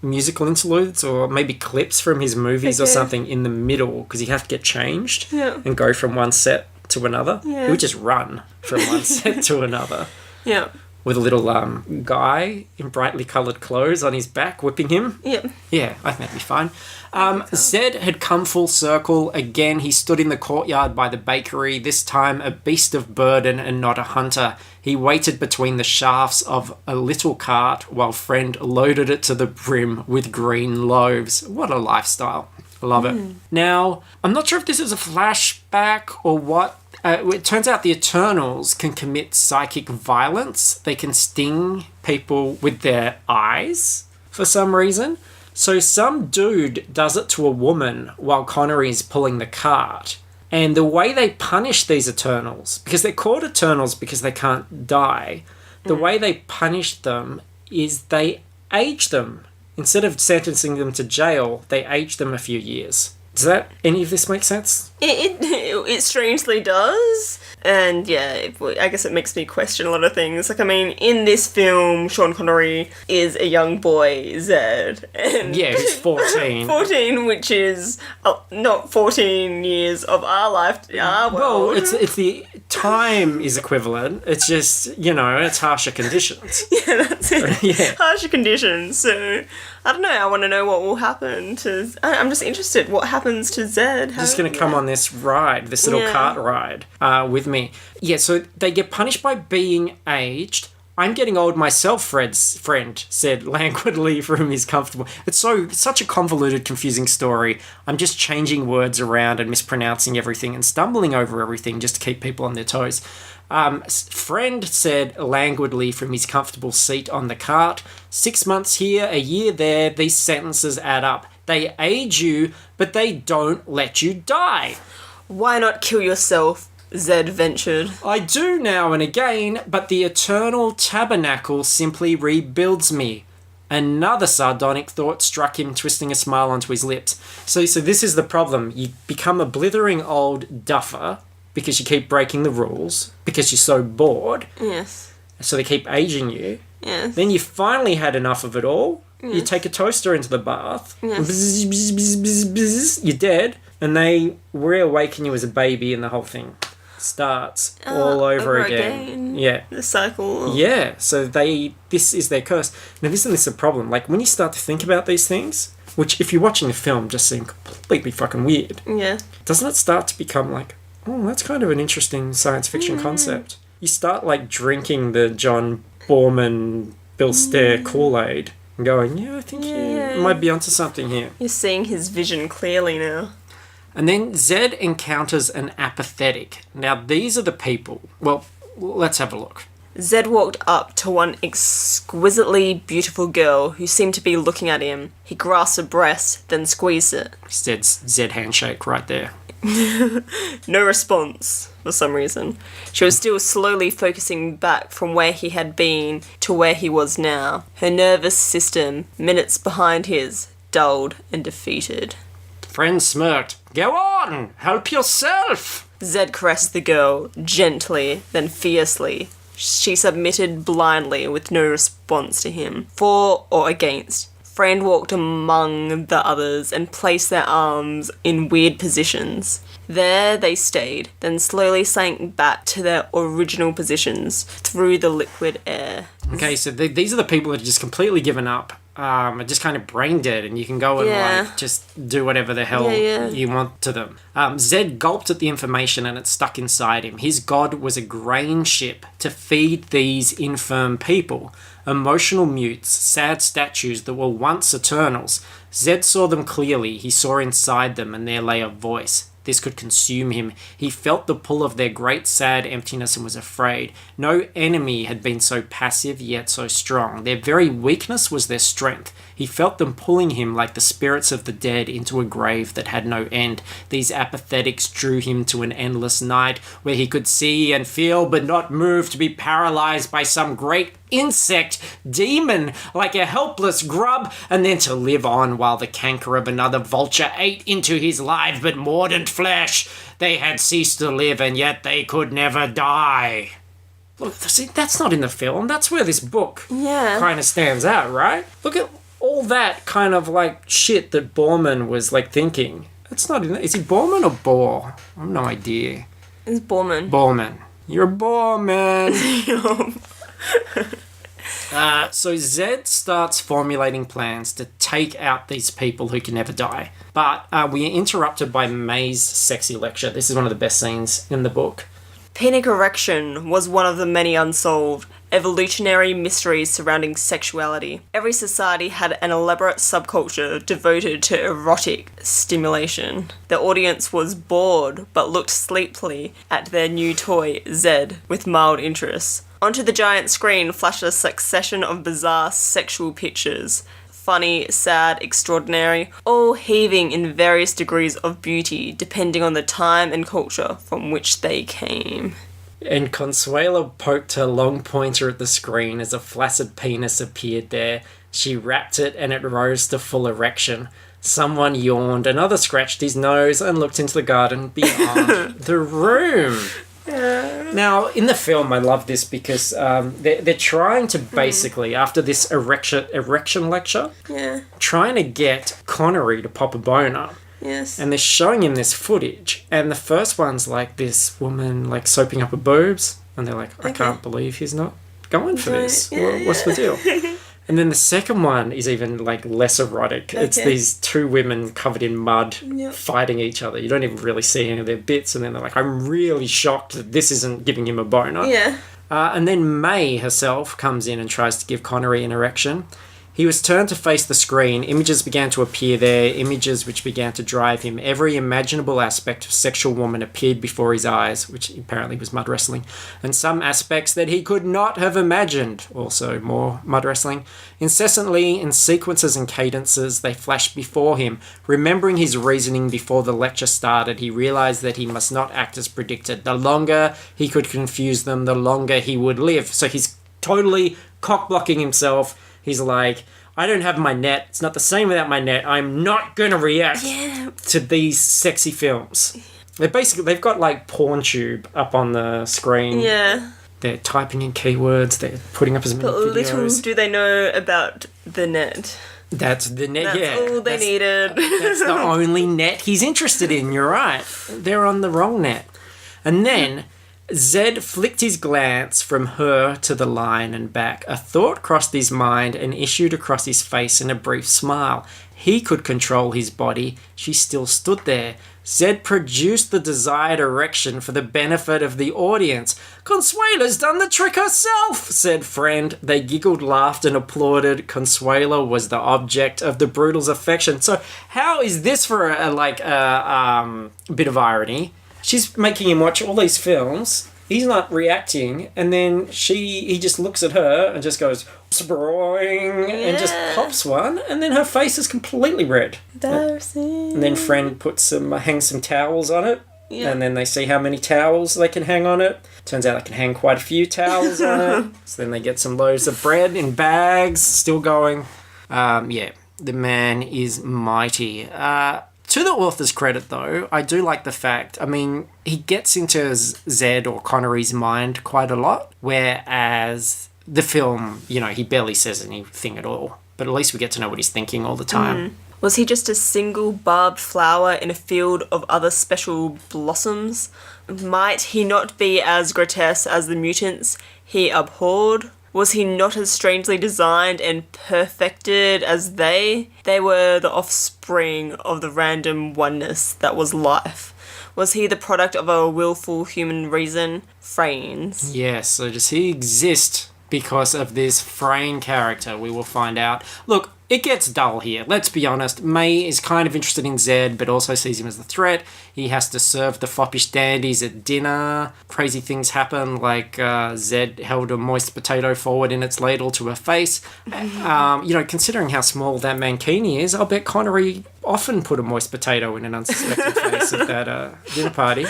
musical interludes or maybe clips from his movies or something in the middle because he'd have to get changed and go from one set to another. Yeah. He would just run from one set to another. Yeah. With a little guy in brightly coloured clothes on his back whipping him. Yep. Yeah, I think that'd be fine. Zed had come full circle. Again, he stood in the courtyard by the bakery, this time a beast of burden and not a hunter. He waited between the shafts of a little cart while friend loaded it to the brim with green loaves. What a lifestyle. Love it. Now, I'm not sure if this is a flashback or what. It turns out the Eternals can commit psychic violence. They can sting people with their eyes for some reason. So some dude does it to a woman while Connery's pulling the cart. And the way they punish these Eternals, because they're called Eternals because they can't die, the way they punish them is they age them. Instead of sentencing them to jail, they age them a few years. Does that, any of this make sense? It strangely does. And yeah, I guess it makes me question a lot of things. Like, I mean, in this film, Sean Connery is a young boy, Zed. And Yeah, he's 14. 14, which is not 14 years of our life, our world. Well, it's the time is equivalent. It's just, it's harsher conditions. Yeah, that's it. Yeah. Harsher conditions. So, I don't know. I want to know what will happen to... I'm just interested. What happens to Zed? Just going to come on this ride, this little cart ride with me. Yeah, so they get punished by being aged. I'm getting old myself, Fred's friend said languidly from his comfortable... It's such a convoluted, confusing story. I'm just changing words around and mispronouncing everything and stumbling over everything just to keep people on their toes. Friend said languidly from his comfortable seat on the cart, 6 months here, a year there, these sentences add up. They age you, but they don't let you die. Why not kill yourself? Zed ventured. I do now and again, but the eternal tabernacle simply rebuilds me. Another sardonic thought struck him, twisting a smile onto his lips. So this is the problem. You become a blithering old duffer because you keep breaking the rules, because you're so bored. Yes. So they keep aging you. Yes. Then you finally had enough of it all. Yes. You take a toaster into the bath. Yes. Bzz, bzz, bzz, bzz, bzz, you're dead. And they reawaken you as a baby and the whole thing starts all over again. Yeah. The cycle. Yeah. So this is their curse. Now, isn't this a problem? Like, when you start to think about these things, which if you're watching the film just seem completely fucking weird. Yeah. Doesn't it start to become like, oh, that's kind of an interesting science fiction concept. You start like drinking the John Borman, Bill Stair Kool-Aid and going, yeah, I think you might be onto something here. You're seeing his vision clearly now. And then Zed encounters an apathetic. Now, these are the people. Well, let's have a look. Zed walked up to one exquisitely beautiful girl who seemed to be looking at him. He grasped her breast, then squeezed it. Zed handshake right there. No response, for some reason. She was still slowly focusing back from where he had been to where he was now. Her nervous system, minutes behind his, dulled and defeated. Friend smirked. Go on! Help yourself! Zed caressed the girl, gently, then fiercely. She submitted blindly with no response to him, for or against. Friend walked among the others and placed their arms in weird positions. There they stayed, then slowly sank back to their original positions through the liquid air. Okay, so these are the people that have just completely given up, are just kind of brain dead, and you can go and just do whatever the hell you want to them. Zed gulped at the information and it stuck inside him. His god was a grain ship to feed these infirm people. Emotional mutes, sad statues that were once Eternals. Zed saw them clearly. He saw inside them, and there lay a voice. This could consume him. He felt the pull of their great sad emptiness and was afraid. No enemy had been so passive yet so strong. Their very weakness was their strength. He felt them pulling him like the spirits of the dead into a grave that had no end. These apathetics drew him to an endless night where he could see and feel but not move, to be paralyzed by some great insect, demon, like a helpless grub, and then to live on while the canker of another vulture ate into his live but mordant flesh. They had ceased to live, and yet they could never die. Look, see, that's not in the film. That's where this book kind of stands out, right? Look at all that kind of like shit that Borman was like thinking. It's not in. Is he Borman or Bohr? I have no idea. It's Borman. Borman. You're Borman. So Zed starts formulating plans to take out these people who can never die. But we are interrupted by May's sexy lecture. This is one of the best scenes in the book. Penic erection was one of the many unsolved evolutionary mysteries surrounding sexuality. Every society had an elaborate subculture devoted to erotic stimulation. The audience was bored but looked sleepily at their new toy, Zed, with mild interest. Onto the giant screen flashed a succession of bizarre sexual pictures. funny, sad, extraordinary, all heaving in various degrees of beauty depending on the time and culture from which they came. And Consuelo poked her long pointer at the screen as a flaccid penis appeared there. She rapped it and it rose to full erection. Someone yawned, another scratched his nose and looked into the garden beyond the room. Yeah. Now, in the film, I love this because they're trying to basically, after this erection lecture, trying to get Connery to pop a boner. Yes. And they're showing him this footage. And the first one's like this woman like soaping up her boobs. And they're like, I can't believe he's not going for this. What's the deal? And then the second one is even like less erotic. Okay. It's these two women covered in mud fighting each other. You don't even really see any of their bits. And then they're like, I'm really shocked that this isn't giving him a boner. Yeah. And then May herself comes in and tries to give Connery an erection. He was turned to face the screen. Images began to appear there, images which began to drive him. Every imaginable aspect of sexual woman appeared before his eyes, which apparently was mud wrestling, and some aspects that he could not have imagined, also more mud wrestling. Incessantly, in sequences and cadences, they flashed before him. Remembering his reasoning before the lecture started, he realized that he must not act as predicted. The longer he could confuse them, the longer he would live. So he's totally cock-blocking himself. He's like, I don't have my net. It's not the same without my net. I'm not going to react to these sexy films. They've got like PornTube up on the screen. Yeah. They're typing in keywords. They're putting up as many videos. Little do they know about the net. That's the net, That's all they needed. That's the only net he's interested in. You're right. They're on the wrong net. And then Zed flicked his glance from her to the line and back. A thought crossed his mind and issued across his face in a brief smile. He could control his body. She still stood there. Zed produced the desired erection for the benefit of the audience. Consuela's done the trick herself, said Friend. They giggled, laughed, and applauded. Consuela was the object of the Brutal's affection. So how is this for a bit of irony? She's making him watch all these films. He's not reacting, and then he just looks at her and just goes sproing and just pops one, and then her face is completely red. Embarrassing. And then Friend hangs some towels on it, and then they see how many towels they can hang on it. Turns out they can hang quite a few towels on it. So then they get some loaves of bread in bags, still going. The man is mighty. To the author's credit, though, I do like the fact, he gets into Zed or Connery's mind quite a lot, whereas the film, he barely says anything at all. But at least we get to know what he's thinking all the time. Was he just a single barbed flower in a field of other special blossoms? Might he not be as grotesque as the mutants he abhorred? Was he not as strangely designed and perfected as they? They were the offspring of the random oneness that was life. Was he the product of a willful human reason? Frains. Yes, so does he exist because of this Frayne character? We will find out. Look, it gets dull here. Let's be honest. May is kind of interested in Zed, but also sees him as a threat. He has to serve the foppish dandies at dinner. Crazy things happen, like Zed held a moist potato forward in its ladle to her face. Considering how small that mankini is, I'll bet Connery often put a moist potato in an unsuspecting face at that dinner party.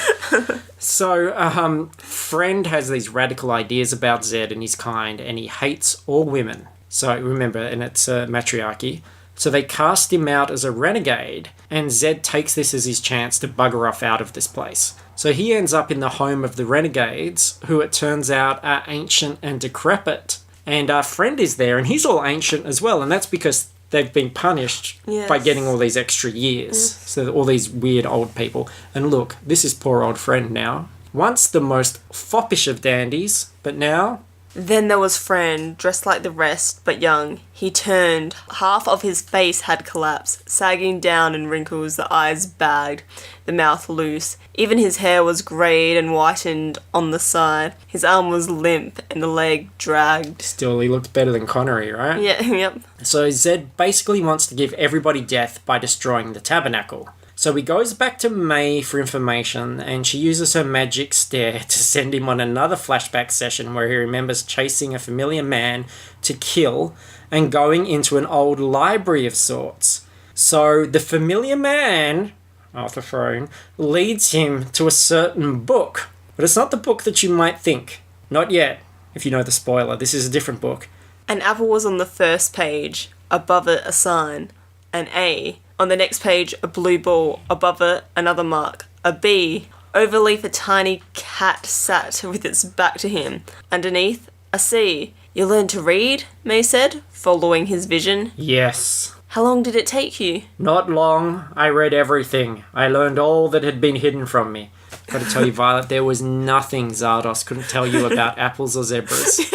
So, Friend has these radical ideas about Zed and his kind, and he hates all women. So remember, and it's matriarchy. So they cast him out as a renegade, and Zed takes this as his chance to bugger off out of this place. So he ends up in the home of the renegades, who it turns out are ancient and decrepit. And our Friend is there, and he's all ancient as well, and that's because they've been punished by getting all these extra years. So all these weird old people. And look, this is poor old Friend now. Once the most foppish of dandies, but now... Then there was Friend, dressed like the rest, but young. He turned. Half of his face had collapsed, sagging down in wrinkles, the eyes bagged, the mouth loose. Even his hair was greyed and whitened on the side. His arm was limp and the leg dragged. Still, he looked better than Connery, right? Yeah, yep. So Zed basically wants to give everybody death by destroying the tabernacle. So he goes back to May for information, and she uses her magic stare to send him on another flashback session where he remembers chasing a familiar man to kill and going into an old library of sorts. So the familiar man, Arthur Frone, leads him to a certain book. But it's not the book that you might think. Not yet, if you know the spoiler. This is a different book. An apple was on the first page, above it a sign, an A. On the next page, a blue ball, above it another mark, a B. Overleaf a tiny cat sat with its back to him. Underneath, a C. You learned to read, May said, following his vision. Yes. How long did it take you? Not long. I read everything. I learned all that had been hidden from me. Got to tell you, Violet, there was nothing Zardoz couldn't tell you about apples or zebras.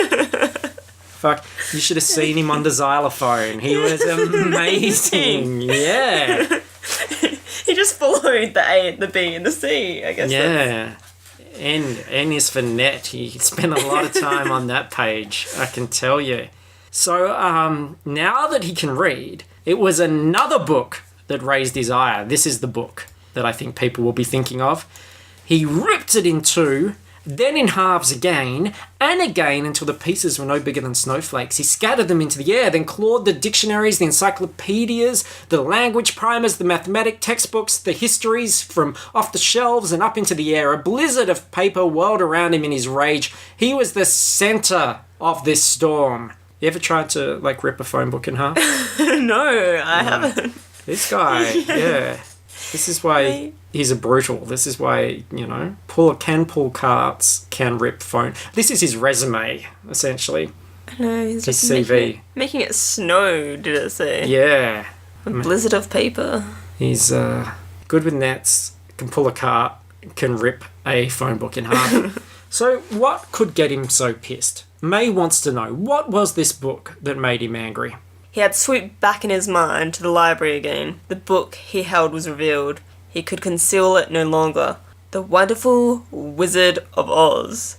Fuck, you should have seen him on the xylophone. He was amazing. Yeah. He just followed the A, the B, and the C, I guess. Yeah. N is for net. He spent a lot of time on that page, I can tell you. So, now that he can read, it was another book that raised his ire. This is the book that I think people will be thinking of. He ripped it in two, then in halves again, and again until the pieces were no bigger than snowflakes. He scattered them into the air, then clawed the dictionaries, the encyclopedias, the language primers, the mathematic textbooks, the histories from off the shelves and up into the air. A blizzard of paper whirled around him in his rage. He was the centre of this storm. You ever tried to, rip a phone book in half? No, I haven't. This guy, yeah. This is why he's a brutal. This is why, can pull carts, can rip phone. This is his resume, essentially. No, he's his just CV. Making it snow, did it say? Yeah. A blizzard of paper. He's good with nets, can pull a cart, can rip a phone book in half. So what could get him so pissed? May wants to know, what was this book that made him angry? He had swooped back in his mind to the library again. The book he held was revealed. He could conceal it no longer. The Wonderful Wizard of Oz.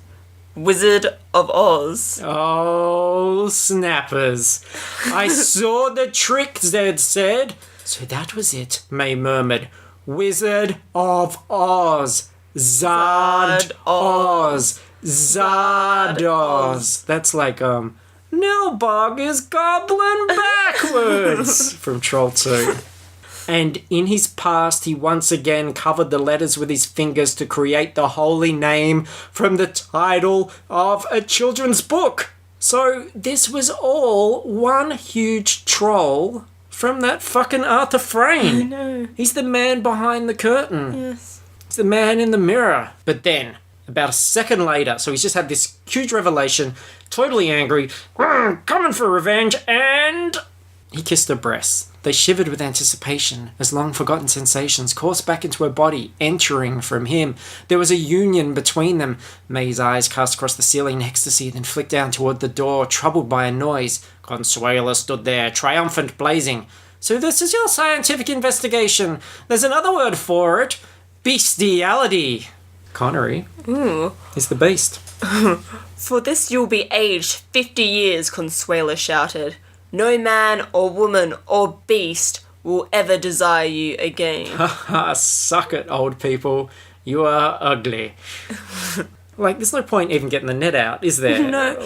Wizard of Oz. Oh, snappers. I saw the trick, Zed said. So that was it, May murmured. Wizard of Oz. Zardoz. Zardoz. That's like, Nilbog is gobbling backwards from Troll 2. And in his past, he once again covered the letters with his fingers to create the holy name from the title of a children's book. So this was all one huge troll from that fucking Arthur Frame. I know. He's the man behind the curtain. Yes. He's the man in the mirror. But then, about a second later, so he's just had this huge revelation, totally angry, coming for revenge, and he kissed her breasts. They shivered with anticipation as long-forgotten sensations coursed back into her body, entering from him. There was a union between them. May's eyes cast across the ceiling in ecstasy, then flicked down toward the door, troubled by a noise. Consuela stood there, triumphant, blazing. So this is your scientific investigation. There's another word for it. Bestiality. Connery is the beast. For this you'll be aged 50 years, Consuela shouted. No man or woman or beast will ever desire you again. Haha, suck it, old people. You are ugly. There's no point even getting the net out, is there? No.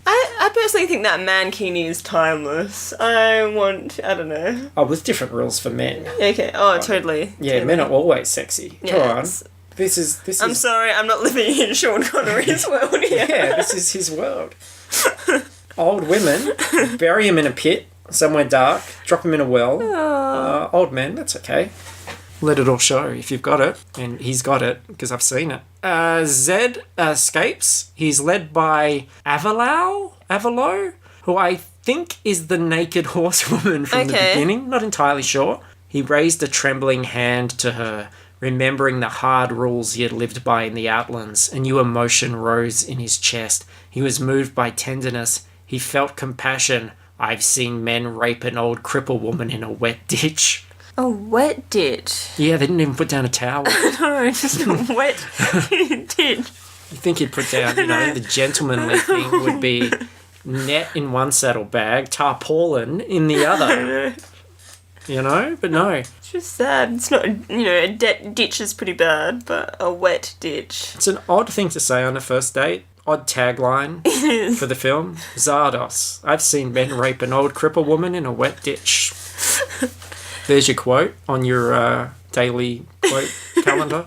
I personally think that mankini is timeless. I don't know. Oh, with different rules for men. Okay, totally. Yeah, totally. men are always sexy. Come on. This is. I'm sorry, I'm not living in Sean Connery's world here. Yeah, this is his world. Old women, bury him in a pit, somewhere dark, drop him in a well. Old men, that's okay. Let it all show if you've got it. And he's got it, because I've seen it. Zed escapes. He's led by Avalo, who I think is the naked horsewoman from the beginning. Not entirely sure. He raised a trembling hand to her, remembering the hard rules he had lived by in the Outlands. A new emotion rose in his chest. He was moved by tenderness. He felt compassion. I've seen men rape an old cripple woman in a wet ditch. A wet ditch? Yeah, they didn't even put down a towel. No, just a wet ditch. You think he'd put down, the gentlemanly thing would be net in one saddlebag, tarpaulin in the other. you know? But no. It's just sad. It's not, a ditch is pretty bad, but a wet ditch. It's an odd thing to say on a first date. Odd tagline for the film. Zardoz. I've seen men rape an old cripple woman in a wet ditch. There's your quote on your daily quote calendar.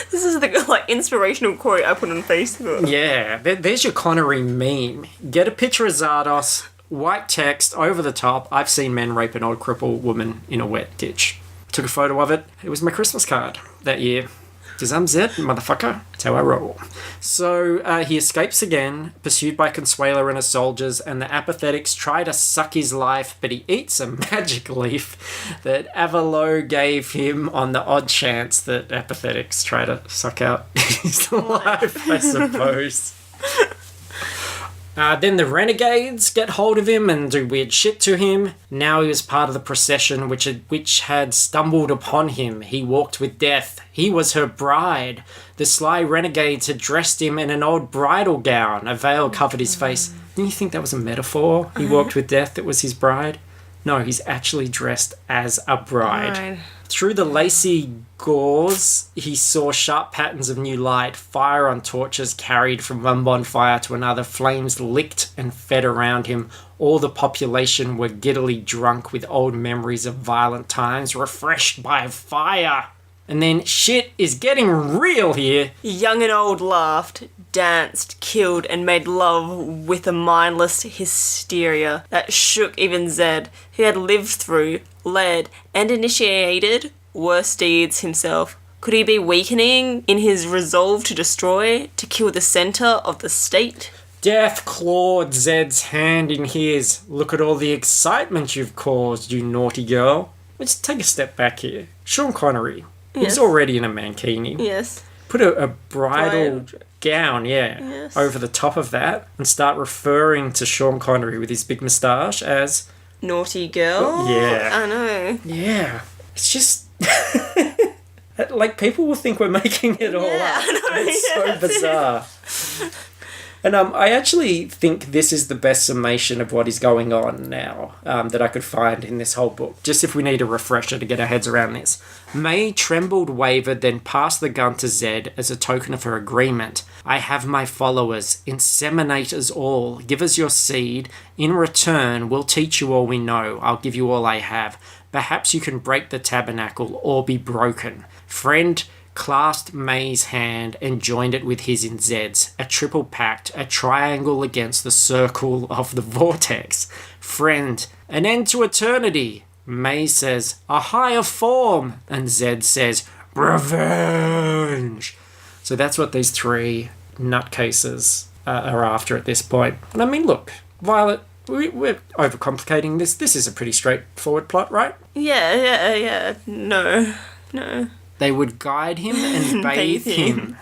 This is the inspirational quote I put on Facebook. Yeah, there's your Connery meme. Get a picture of Zardoz, white text, over the top. I've seen men rape an old cripple woman in a wet ditch. Took a photo of it. It was my Christmas card that year. Because I'm Zed, motherfucker. That's how I roll. So he escapes again, pursued by Consuela and her soldiers, and the apathetics try to suck his life, but he eats a magic leaf that Avalo gave him on the odd chance that apathetics try to suck out his life, I suppose. Then the renegades get hold of him and do weird shit to him. Now he was part of the procession which had stumbled upon him. He walked with death. He was her bride. The sly renegades had dressed him in an old bridal gown. A veil covered his face. Didn't you think that was a metaphor? He walked with death, it was his bride? No, he's actually dressed as a bride. Right. Through the lacy gauze, he saw sharp patterns of new light, fire on torches carried from one bonfire to another, flames licked and fed around him. All the population were giddily drunk with old memories of violent times, refreshed by fire. And then shit is getting real here. Young and old laughed, danced, killed, and made love with a mindless hysteria that shook even Zed, who had lived through, led, and initiated worse deeds himself. Could he be weakening in his resolve to destroy, to kill the centre of the state? Death clawed Zed's hand in his. Look at all the excitement you've caused, you naughty girl. Let's take a step back here. Sean Connery. Yes. He's already in a mankini. Yes. Put a bridal gown, Yes. over the top of that and start referring to Sean Connery with his big moustache as... Naughty girl? Yeah. I know. Yeah. It's just... people will think we're making it all up. I know. It's so bizarre. And I actually think this is the best summation of what is going on now that I could find in this whole book, just if we need a refresher to get our heads around this. May trembled, wavered, then passed the gun to Zed as a token of her agreement. I have my followers, inseminate us all, give us your seed. In return, we'll teach you all we know. I'll give you all I have. Perhaps you can break the tabernacle or be broken. Friend, clasped May's hand and joined it with his in Zed's. A triple pact, a triangle against the circle of the vortex. Friend, an end to eternity. May says, a higher form. And Zed says, revenge. So that's what these three nutcases are after at this point. And I mean, look, Violet, we're overcomplicating this. This is a pretty straightforward plot, right? Yeah. No. They would guide him and bathe him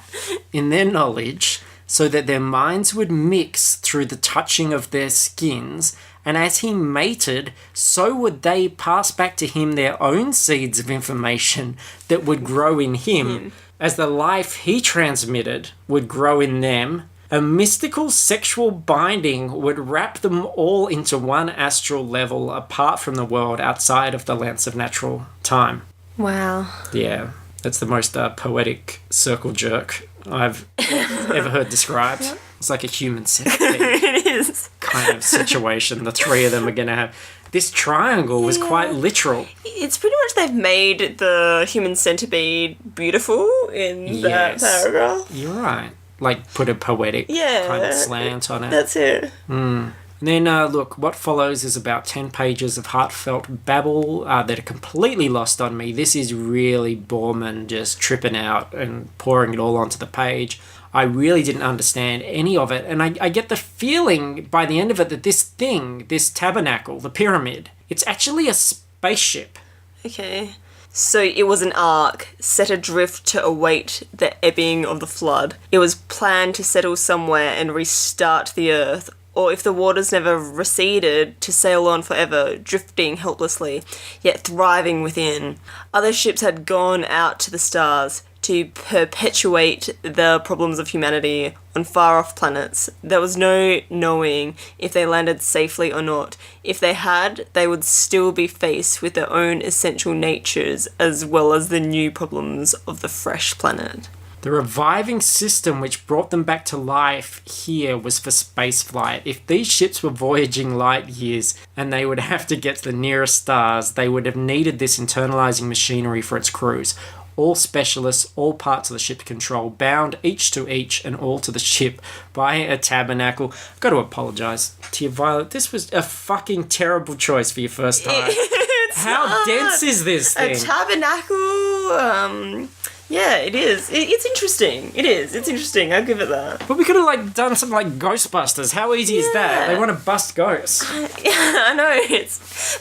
in their knowledge so that their minds would mix through the touching of their skins, and as he mated, so would they pass back to him their own seeds of information that would grow in him. As the life he transmitted would grow in them, a mystical sexual binding would wrap them all into one astral level apart from the world outside of the lens of natural time. Wow. Yeah. That's the most poetic circle jerk I've ever heard described. Yep. It's like a human centipede It is. kind of situation. The three of them are going to have... This triangle was quite literal. It's pretty much they've made the human centipede beautiful in that paragraph. You're right. Like, put a poetic kind of slant on it. That's it. And then, look, what follows is about 10 pages of heartfelt babble that are completely lost on me. This is really Borman just tripping out and pouring it all onto the page. I really didn't understand any of it. And I get the feeling by the end of it that this thing, this tabernacle, the pyramid, it's actually a spaceship. Okay. So it was an ark set adrift to await the ebbing of the flood. It was planned to settle somewhere and restart the earth. or if the waters never receded, to sail on forever, drifting helplessly, yet thriving within. Other ships had gone out to the stars to perpetuate the problems of humanity on far-off planets. There was no knowing if they landed safely or not. If they had, they would still be faced with their own essential natures as well as the new problems of the fresh planet. The reviving system which brought them back to life here was for spaceflight. If these ships were voyaging light years and they would have to get to the nearest stars, they would have needed this internalizing machinery for its crews. All specialists, all parts of the ship control, bound each to each and all to the ship by a tabernacle. I've got to apologise to you, Violet. This was a fucking terrible choice for your first time. How dense is this thing? A tabernacle, yeah, it is. It's interesting. It is. It's interesting. I'll give it that. But we could have done something like Ghostbusters. How easy is that? They want to bust ghosts. Yeah, I know.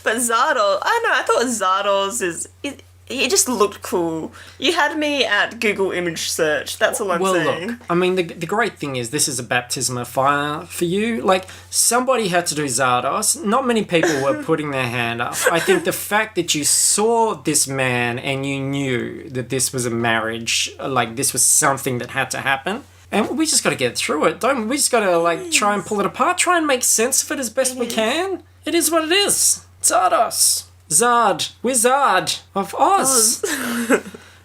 But Zardoz. I thought Zardoz is. It just looked cool. You had me at Google image search. That's all I'm saying. Look, I mean, the great thing is this is a baptism of fire for you. Somebody had to do Zardoz. Not many people were putting their hand up. I think the fact that you saw this man and you knew that this was a marriage, this was something that had to happen. And we just got to get through it, don't we? We just got to, try and pull it apart, try and make sense of it as best we can. It is what it is. Zardoz. Zard, Wizard of Oz.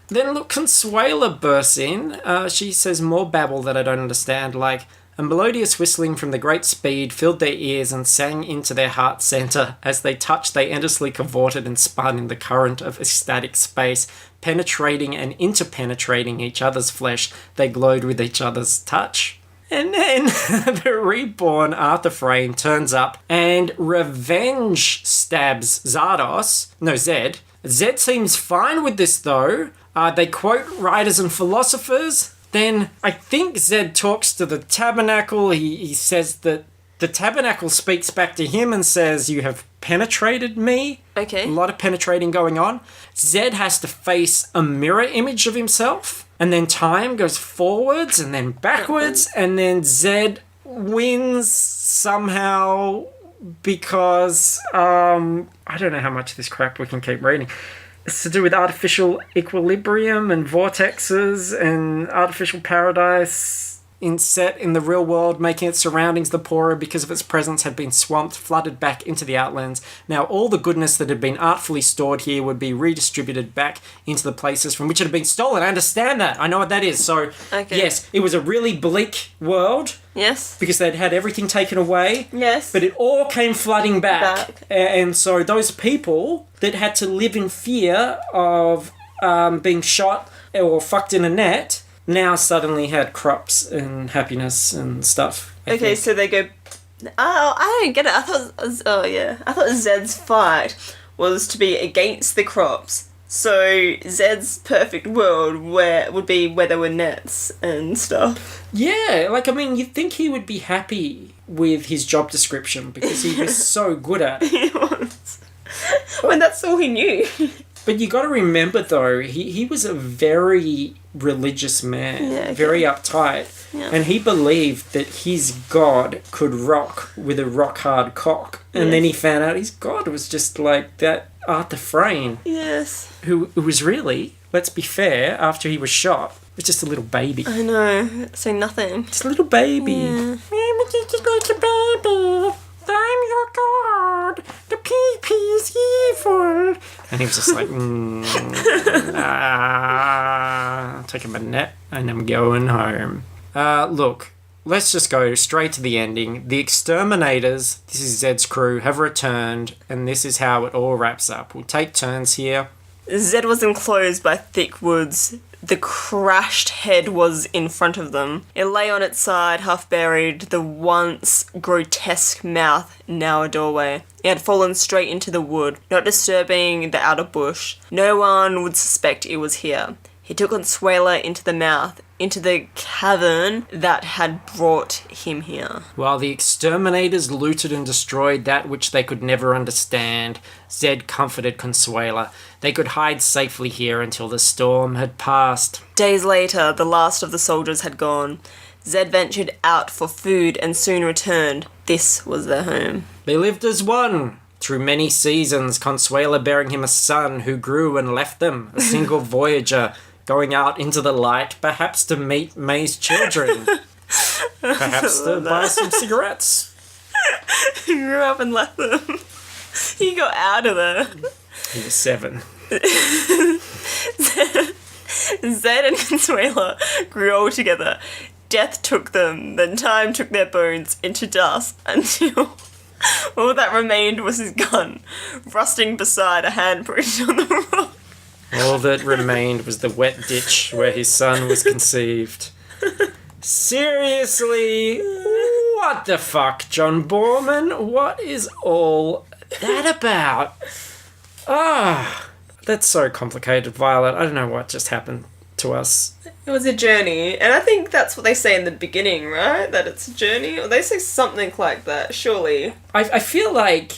Then look, Consuela bursts in. She says more babble that I don't understand, a melodious whistling from the great speed filled their ears and sang into their heart center. As they touched, they endlessly cavorted and spun in the current of ecstatic space, penetrating and interpenetrating each other's flesh. They glowed with each other's touch. And then the reborn Arthur Frayne turns up and revenge stabs Zed. Zed seems fine with this though. They quote writers and philosophers. Then I think Zed talks to the tabernacle. He says that the tabernacle speaks back to him and says, "You have penetrated me." Okay. A lot of penetrating going on. Zed has to face a mirror image of himself. And then time goes forwards and then backwards, and then Zed wins somehow because, I don't know how much of this crap we can keep reading. It's to do with artificial equilibrium and vortexes and artificial paradise set in the real world, making its surroundings the poorer because of its presence had been swamped, flooded back into the outlands. Now all the goodness that had been artfully stored here would be redistributed back into the places from which it had been stolen. I understand that. I know what that is. So, yes, it was a really bleak world. Yes. Because they'd had everything taken away. Yes. But it all came flooding back. And so those people that had to live in fear of being shot or fucked in a net now suddenly had crops and happiness and stuff. I think. So they go... Oh, I don't get it. I thought Zed's fight was to be against the crops. So Zed's perfect world would be where there were nets and stuff. Yeah, you'd think he would be happy with his job description because he was so good at it. He was. When that's all he knew. But you got to remember, though, he was a very religious man, very uptight, and he believed that his God could rock with a rock-hard cock. And then he found out his God was just like that Arthur Frayne. Yes. Who was really, let's be fair, after he was shot, was just a little baby. I know, saying nothing. Just a little baby. Yeah. Just like a baby. I'm your God. The pee-pee is evil. And he was just like, taking my net and I'm going home. Look, let's just go straight to the ending. The exterminators, this is Zed's crew, have returned, and this is how it all wraps up. We'll take turns here. Zed was enclosed by thick woods. The crashed head was in front of them. It lay on its side, half buried, the once grotesque mouth now a doorway. It had fallen straight into the wood, not disturbing the outer bush. No one would suspect it was here. He took Consuela into the mouth, into the cavern that had brought him here. While the exterminators looted and destroyed that which they could never understand, Zed comforted Consuela. They could hide safely here until the storm had passed. Days later, the last of the soldiers had gone. Zed ventured out for food and soon returned. This was their home. They lived as one. Through many seasons, Consuela bearing him a son who grew and left them, a single voyager, going out into the light, perhaps to meet May's children. Perhaps to buy some cigarettes. He grew up and left them. He got out of there. He was 7. Zed and Consuela grew old together. Death took them, then time took their bones into dust until all that remained was his gun, rusting beside a handprint on the rock. All that remained was the wet ditch where his son was conceived. Seriously? What the fuck, John Borman? What is all that about? That's so complicated, Violet. I don't know what just happened to us. It was a journey, and I think that's what they say in the beginning, right? That it's a journey? Or they say something like that, surely. I feel like,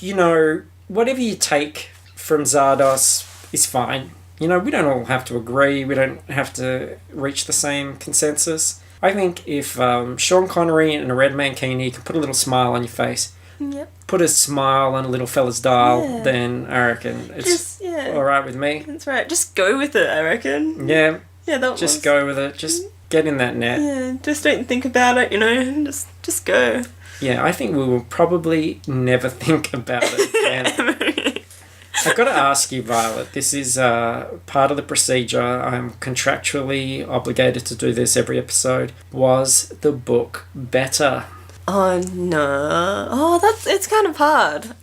whatever you take from Zardoz is fine. We don't all have to agree. We don't have to reach the same consensus. I think if Sean Connery and a red mankini can put a little smile on your face, yep. Put a smile on a little fella's dial, then I reckon it's all right with me. That's right. Just go with it, I reckon. Yeah. Yeah, just go with it. Just get in that net. Yeah, just don't think about it, Just go. Yeah, I think we will probably never think about it again. I've got to ask you, Violet, this is part of the procedure. I'm contractually obligated to do this every episode. Was the book better? Oh, no. Oh, it's kind of hard.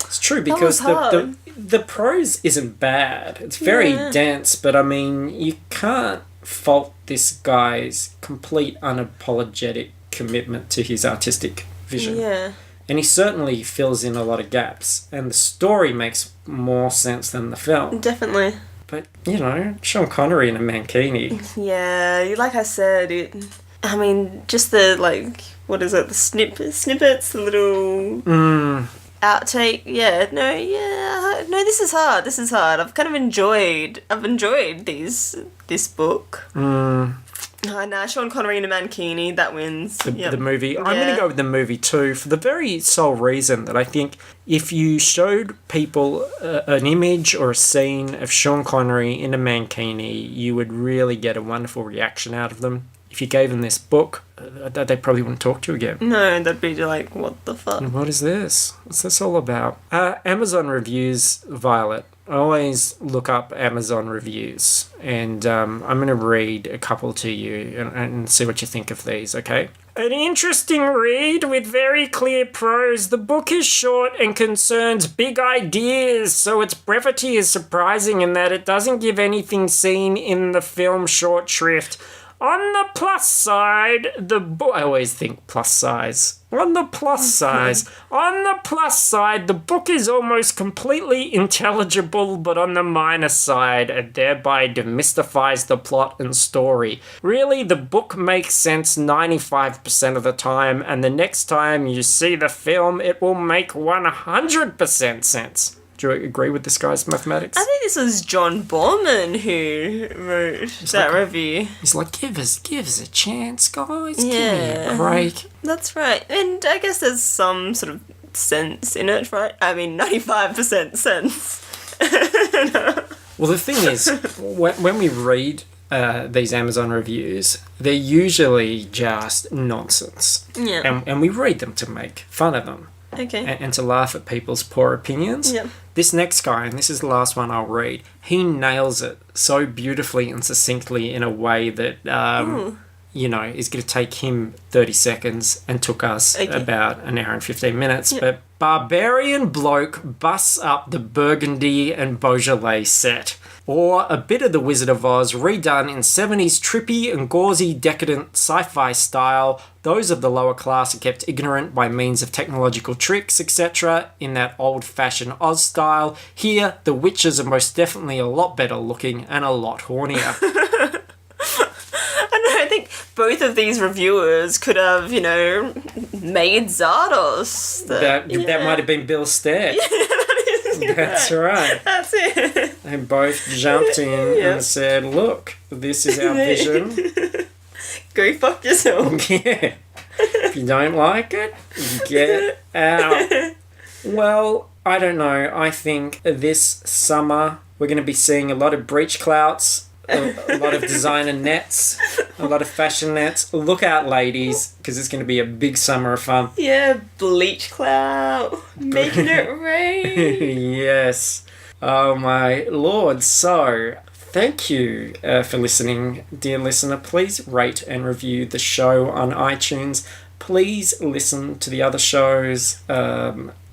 It's true, because the prose isn't bad. It's very dense, but I mean, you can't fault this guy's complete unapologetic commitment to his artistic vision. Yeah. And he certainly fills in a lot of gaps. And the story makes more sense than the film. Definitely. But, Sean Connery and a mankini. Yeah, like I said, just the, the snippets, the little outtake. No, this is hard. I've kind of enjoyed this book. Sean Connery in a mankini, that wins. The movie. I'm going to go with the movie too, for the very sole reason that I think if you showed people an image or a scene of Sean Connery in a mankini, you would really get a wonderful reaction out of them. If you gave them this book, they probably wouldn't talk to you again. No, they'd be like, what the fuck? What is this? What's this all about? Amazon reviews, Violet. I always look up Amazon reviews, and I'm going to read a couple to you and see what you think of these, okay? An interesting read with very clear prose. The book is short and concerns big ideas, so its brevity is surprising in that it doesn't give anything seen in the film short shrift. On the plus side, the book... I always think plus size. On the plus side, the book is almost completely intelligible, but on the minor side, it thereby demystifies the plot and story. Really, the book makes sense 95% of the time, and the next time you see the film, it will make 100% sense. Do you agree with this guy's mathematics? I think this was John Borman who wrote that review. He's like, give us a chance, guys. Give me a break. That's right. And I guess there's some sort of sense in it, right? I mean, 95% sense. Well, the thing is, when we read these Amazon reviews, they're usually just nonsense. Yeah. And we read them to make fun of them. Okay. And to laugh at people's poor opinions. Yeah. This next guy, and this is the last one I'll read, he nails it so beautifully and succinctly in a way that, is going to take him 30 seconds and took us about an hour and 15 minutes. Yeah. But barbarian bloke busts up the Burgundy and Beaujolais set. Or a bit of The Wizard of Oz redone in 70s trippy and gauzy decadent sci-fi style. Those of the lower class are kept ignorant by means of technological tricks, etc. in that old-fashioned Oz style. Here, the witches are most definitely a lot better looking and a lot hornier. I think both of these reviewers could have, made Zardoz. That might have been Bill Stead. That's right. That's it. They both jumped in and said, look, this is our vision. Go fuck yourself. Yeah. If you don't like it, get out. Well, I don't know. I think this summer we're going to be seeing a lot of breech clouts, a lot of designer nets, a lot of fashion nets. Look out, ladies, because it's going to be a big summer of fun. Yeah, bleach cloud. Making it rain. Yes. Oh, my Lord. So, thank you for listening, dear listener. Please rate and review the show on iTunes. Please listen to the other shows,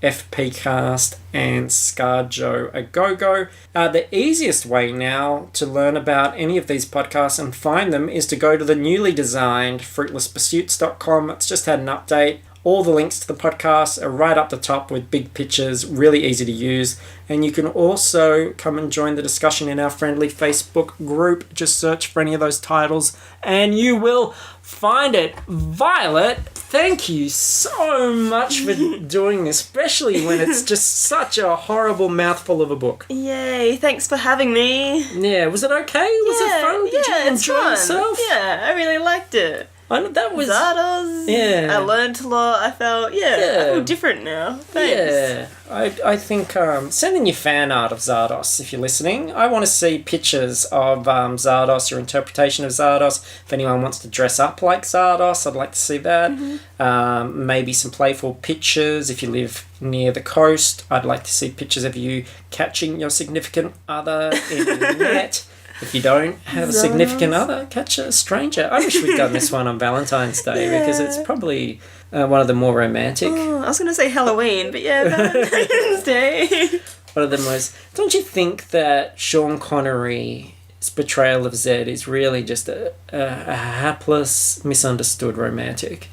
FP Cast and Scarjo A Go-Go. The easiest way now to learn about any of these podcasts and find them is to go to the newly designed fruitlesspursuits.com. It's just had an update. All the links to the podcast are right up the top with big pictures, really easy to use. And you can also come and join the discussion in our friendly Facebook group. Just search for any of those titles and you will find it. Violet, thank you so much for doing this, especially when it's just such a horrible mouthful of a book. Yay, thanks for having me. Yeah, was it okay? Was it fun? Did you enjoy yourself? Yeah, I really liked it. That was Zardoz. Yeah. I learned a lot. I felt, I feel different now. Thanks. Yeah. I think send in your fan art of Zardoz if you're listening. I want to see pictures of Zardoz, your interpretation of Zardoz. If anyone wants to dress up like Zardoz, I'd like to see that. Mm-hmm. Maybe some playful pictures if you live near the coast. I'd like to see pictures of you catching your significant other in a net. If you don't have a significant other, catch a stranger. I wish we'd done this one on Valentine's Day because it's probably one of the more romantic. Oh, I was going to say Halloween, but yeah, Valentine's Day. One of the most... Don't you think that Sean Connery's portrayal of Zed is really just a hapless, misunderstood romantic?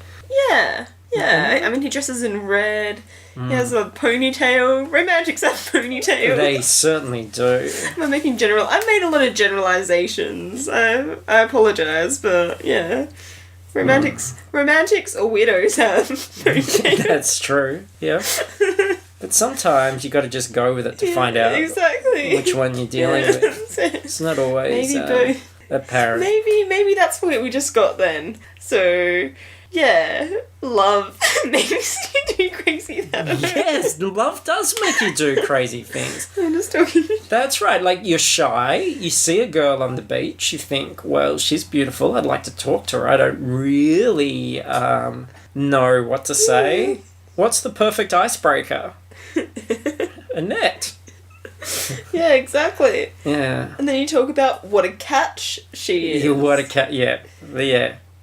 Yeah. Yeah, I mean, he dresses in red. He has a ponytail. Romantics have ponytails. They certainly do. I made a lot of generalizations. I apologize, but yeah. Romantics or weirdos have ponytails. That's true, yeah. But sometimes you got to just go with it to find out exactly which one you're dealing with. It's not always apparent. Maybe that's what we just got then. So... yeah, love makes you do crazy things. Yes, love does make you do crazy things. I'm just talking. That's right, like you're shy, you see a girl on the beach, you think, well, she's beautiful, I'd like to talk to her. I don't really know what to say. What's the perfect icebreaker? A net. Yeah, exactly. Yeah. And then you talk about what a catch she is. What a cat, yeah.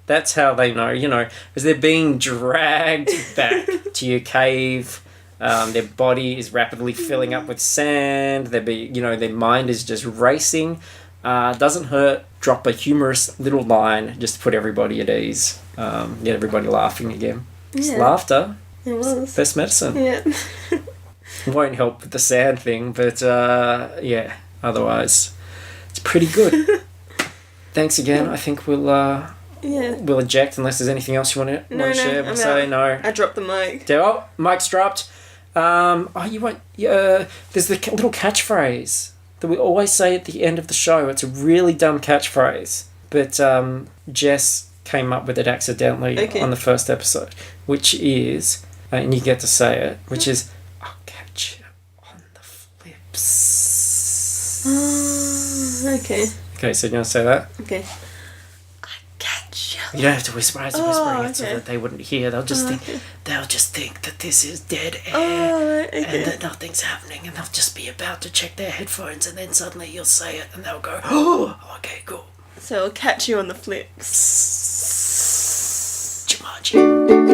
That's how they know, because they're being dragged back to your cave. Their body is rapidly filling up with sand. Their mind is just racing. Doesn't hurt. Drop a humorous little line just to put everybody at ease. Get everybody laughing again. Just laughter. It was. Best medicine. Yeah. Won't help with the sand thing, but otherwise, it's pretty good. Thanks again. I think we'll eject unless there's anything else you want to share. We'll say no. I dropped the mic. Oh, mic's dropped. You won't. There's the little catchphrase that we always say at the end of the show. It's a really dumb catchphrase, but Jess came up with it accidentally on the first episode, which is, and you get to say it, which is, "I'll catch you on the flips." Okay. Okay, so you want to say that? Okay. You don't have to whisper as you're whispering it so okay. that they wouldn't hear. They'll just think that this is dead air and that nothing's happening, and they'll just be about to check their headphones, and then suddenly you'll say it and they'll go, "Oh, okay, cool." So I'll catch you on the flips. Jumanji.